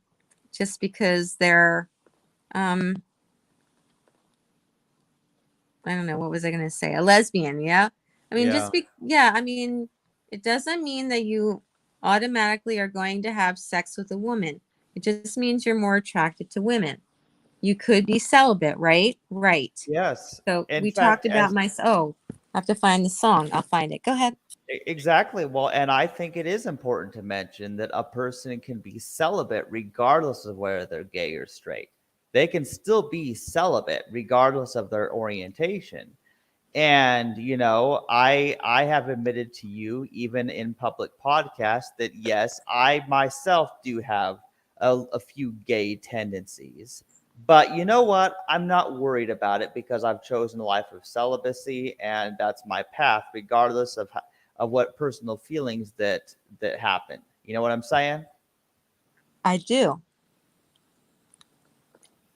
just because they're um I don't know, what was I going to say? A lesbian, yeah? I mean, yeah. yeah, I mean, it doesn't mean that you automatically are going to have sex with a woman. It just means you're more attracted to women. You could be celibate, right? Right. Yes. So In we talked fact, about as oh, I have to find the song. I'll find it. Go ahead. exactly. Well, and I think it is important to mention that a person can be celibate regardless of whether they're gay or straight. They can still be celibate regardless of their orientation. And I have admitted to you even in public podcasts that yes, I myself do have a few gay tendencies. But you know what? I'm not worried about it because I've chosen a life of celibacy, and that's my path, regardless of what personal feelings that happen. You know what I'm saying? I do.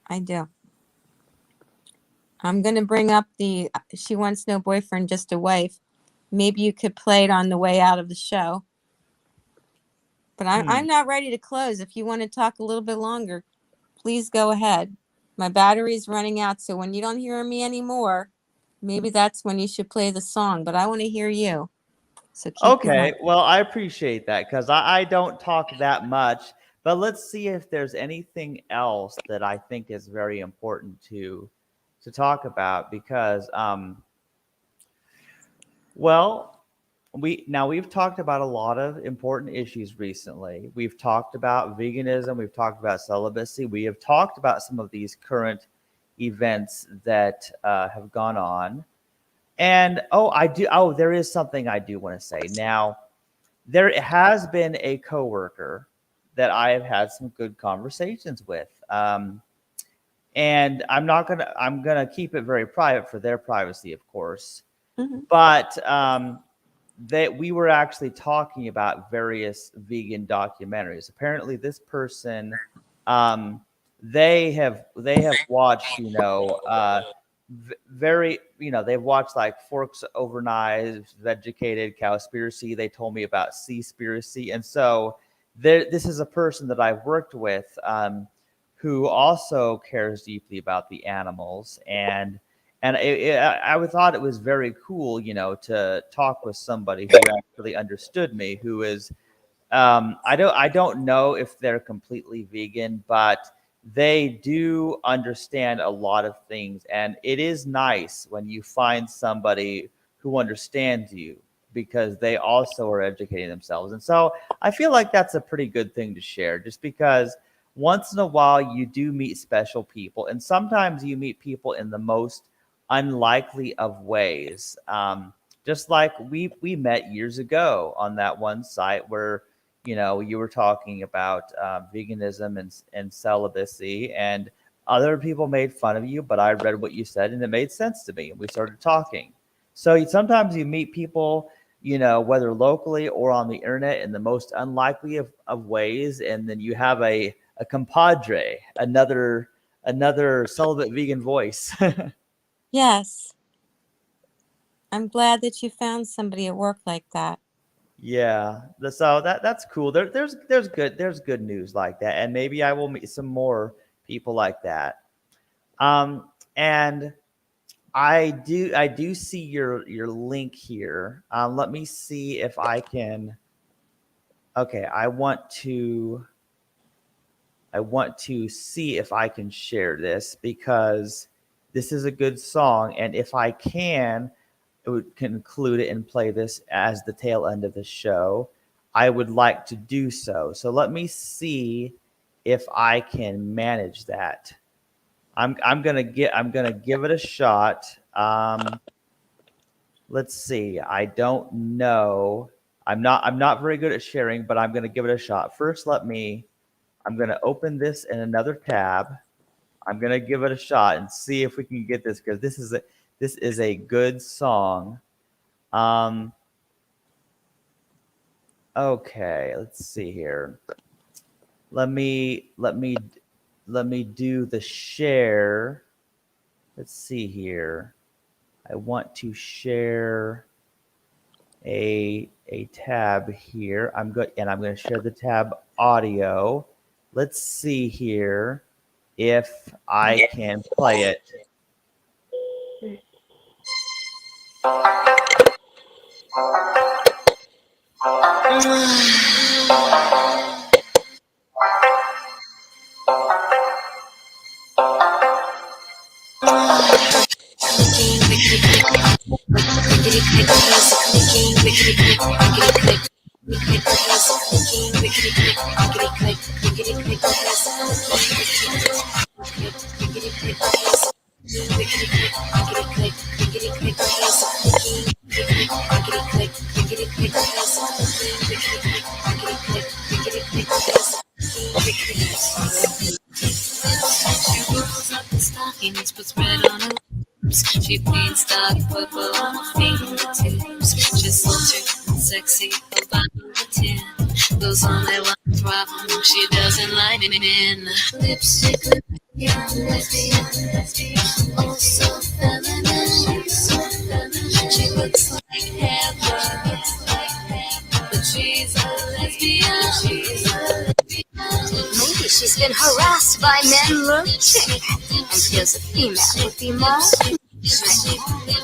I do. I'm going to bring up the She Wants No Boyfriend, Just a Wife. Maybe you could play it on the way out of the show. But Hmm. I'm not ready to close. If you want to talk a little bit longer, please go ahead. My battery's running out, so when you don't hear me anymore, maybe that's when you should play the song. But I want to hear you. So keep Okay, going. well, I appreciate that because I don't talk that much. But let's see if there's anything else that I think is very important to talk about because well, we've talked about a lot of important issues recently. We've talked about veganism, we've talked about celibacy, we have talked about some of these current events that have gone on. And there is something I do want to say. Now, there has been a coworker that I have had some good conversations with. And I'm gonna keep it very private for their privacy, of course. Hmm. But that we were actually talking about various vegan documentaries. Apparently, this person, um, they have watched, very, they've watched like Forks Over Knives, Vegucated, Cowspiracy. They told me about Seaspiracy, and so this is a person that I've worked with, who also cares deeply about the animals and I thought it was very cool, to talk with somebody who actually understood me, who is, I don't know if they're completely vegan, but they do understand a lot of things, and it is nice when you find somebody who understands you because they also are educating themselves. And so I feel like that's a pretty good thing to share, just because once in a while you do meet special people, and sometimes you meet people in the most unlikely of ways. Just like we met years ago on that one site where you were talking about veganism and celibacy, and other people made fun of you, but I read what you said and it made sense to me, and we started talking. So sometimes you meet people, whether locally or on the internet, in the most unlikely of ways, and then you have a compadre, another celibate vegan voice. Yes. I'm glad that you found somebody at work like that. Yeah. So that's cool. There's good news like that, and maybe I will meet some more people like that. Um, and I do see your link here. Let me see if I can. Okay, I want to see if I can share this because this is a good song, and if I can, it would conclude it and play this as the tail end of the show. I would like to do so. So let me see if I can manage that. I'm gonna give it a shot. Let's see. I don't know. I'm not very good at sharing, but I'm gonna give it a shot. First, I'm gonna open this in another tab. I'm gonna give it a shot and see if we can get this because this is a good song. Um, okay, let's see here. Let me do the share. Let's see here. I want to share a tab here. I'm going to share the tab audio. Let's see here if I can play it. Puts red on her lips. She paints dark purple on her fingertips. She's sultry and sexy, her bottom of 10. Those only one problem, she doesn't line it in. Lipstick, lesbian, oh so feminine, so feminine. She looks like heaven, but she's a lesbian. Maybe she's been harassed by men lurching and feels a female would be more punishing.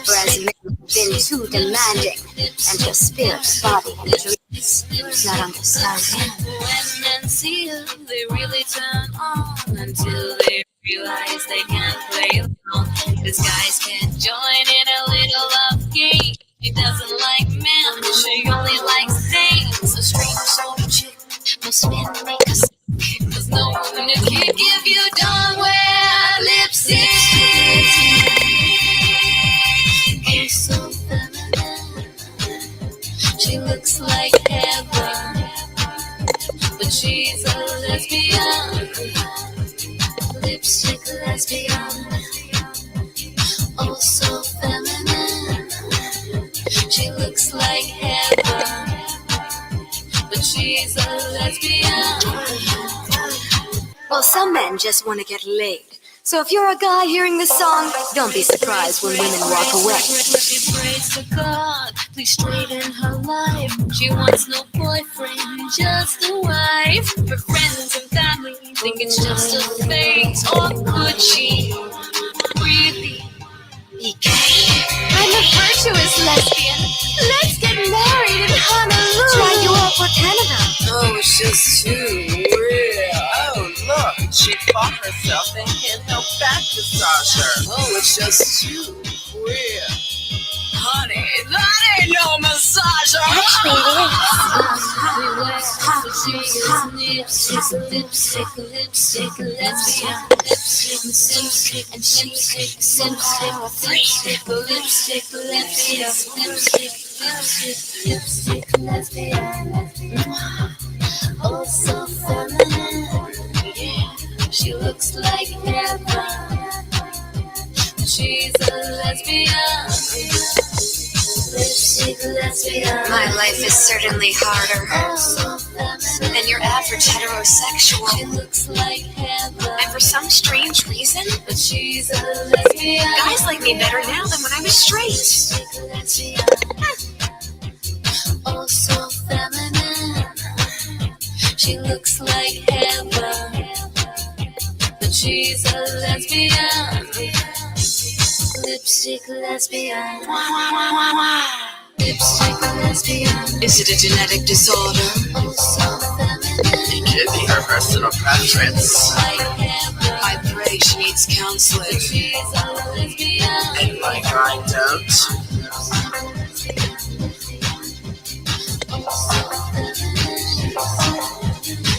Whereas men have been too demanding and her spirit, body, and dreams not understanding. When men see her, they really turn on until they realize they can't play alone. Cause guys can join in a little love game. She doesn't like men, she only likes things. A strange sort of chick, most men make us. Cause no one can if you don't wear lipstick. You're so feminine. She looks like heaven, but she's a lesbian. Lipstick lesbian, oh so feminine. She looks like heaven, but she's a lesbian. Well, some men just want to get laid. So if you're a guy hearing this song, don't be surprised when women walk away. She prays to God, please straighten her life. She wants no boyfriend, just a wife. Her friends and family think it's just a phase, or could she really be gay? I'm a virtuous lesbian. Let's get married in Honolulu. Try you out for Canada. Oh, it's just too real. Oh, look, she fought herself and can't help back massage her. Oh, it's just too real. Honey, that ain't no massager. She's a lipstick, lesbian. And she's lipstick, lesbian. Oh, so feminine. She looks like heaven. She's a lesbian. Lipstick lesbian. My life is certainly harder than your average heterosexual. She looks like heaven. And for some strange reason, But she's a lesbian. guys like me better now than when I was straight. Oh, so She looks like heaven, but she's a lesbian. Lipstick lesbian. Lipstick lesbian. Is it a genetic disorder? Oh, so feminine. It could be her personal preference. Like heaven, I pray she needs counseling. she's a lesbian. And like I don't.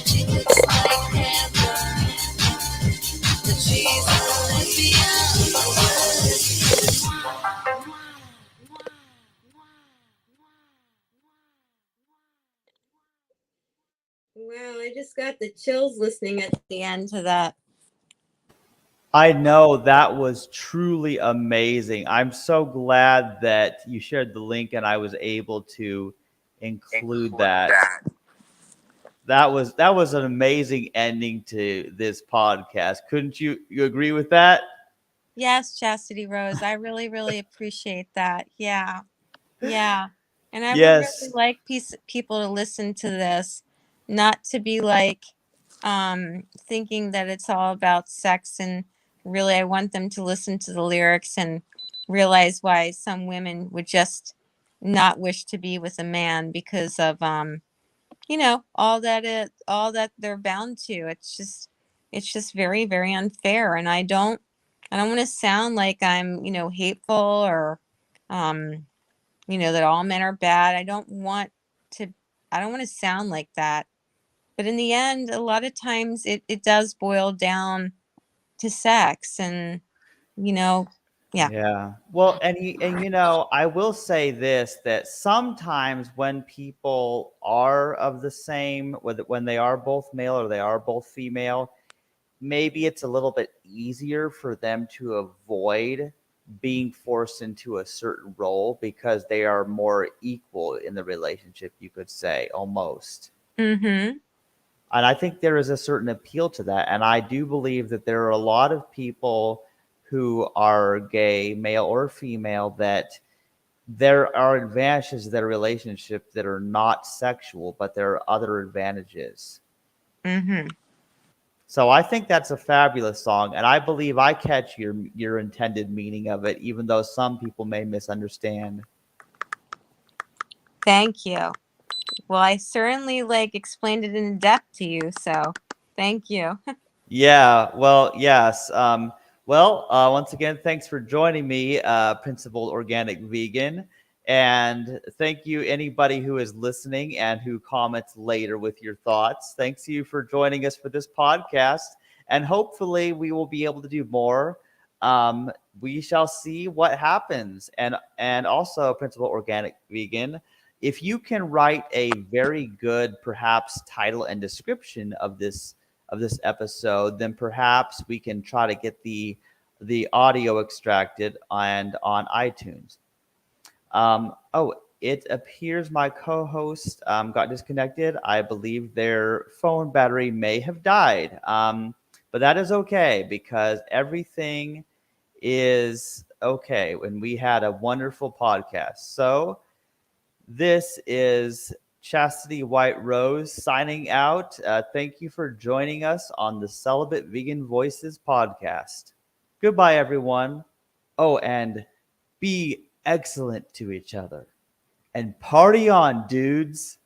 She looks like heaven, but she's a lesbian. Wow, I just got the chills listening at the end to that. I know that was truly amazing. I'm so glad that you shared the link and I was able to include that. That was an amazing ending to this podcast. Couldn't you agree with that? Yes, Chastity Rose. I really, really appreciate that. Yeah. Yeah. And I would Yes. really like people to listen to this, not to be like thinking that it's all about sex. And really, I want them to listen to the lyrics and realize why some women would just not wish to be with a man because of all that they're bound to. It's just very, very unfair. And I don't want to sound like I'm, hateful or that all men are bad. I don't want to sound like that. But in the end, a lot of times it does boil down to sex and, yeah. Yeah. Well, and I will say this, that sometimes when people are of the same, when they are both male or they are both female, maybe it's a little bit easier for them to avoid being forced into a certain role because they are more equal in the relationship, you could say, almost. Mm-hmm. And I think there is a certain appeal to that. And I do believe that there are a lot of people who are gay, male or female, that there are advantages to their relationship that are not sexual, but there are other advantages. Mm-hmm. So I think that's a fabulous song. And I believe I catch your intended meaning of it, even though some people may misunderstand. Thank you. Well, I certainly explained it in depth to you, so thank you. Yeah, well, yes. Once again, thanks for joining me, Principled Organic Vegan. And thank you, anybody who is listening and who comments later with your thoughts. Thanks to you for joining us for this podcast. And hopefully we will be able to do more. We shall see what happens. And also, Principled Organic Vegan, if you can write a very good, perhaps, title and description of this episode, then perhaps we can try to get the audio extracted and on iTunes. It appears my co-host got disconnected. I believe their phone battery may have died, but that is okay because everything is okay. And we had a wonderful podcast. So this is Chastity White Rose signing out. Thank you for joining us on the Celibate Vegan Voices podcast. Goodbye, everyone. Oh, and be excellent to each other. And party on, dudes.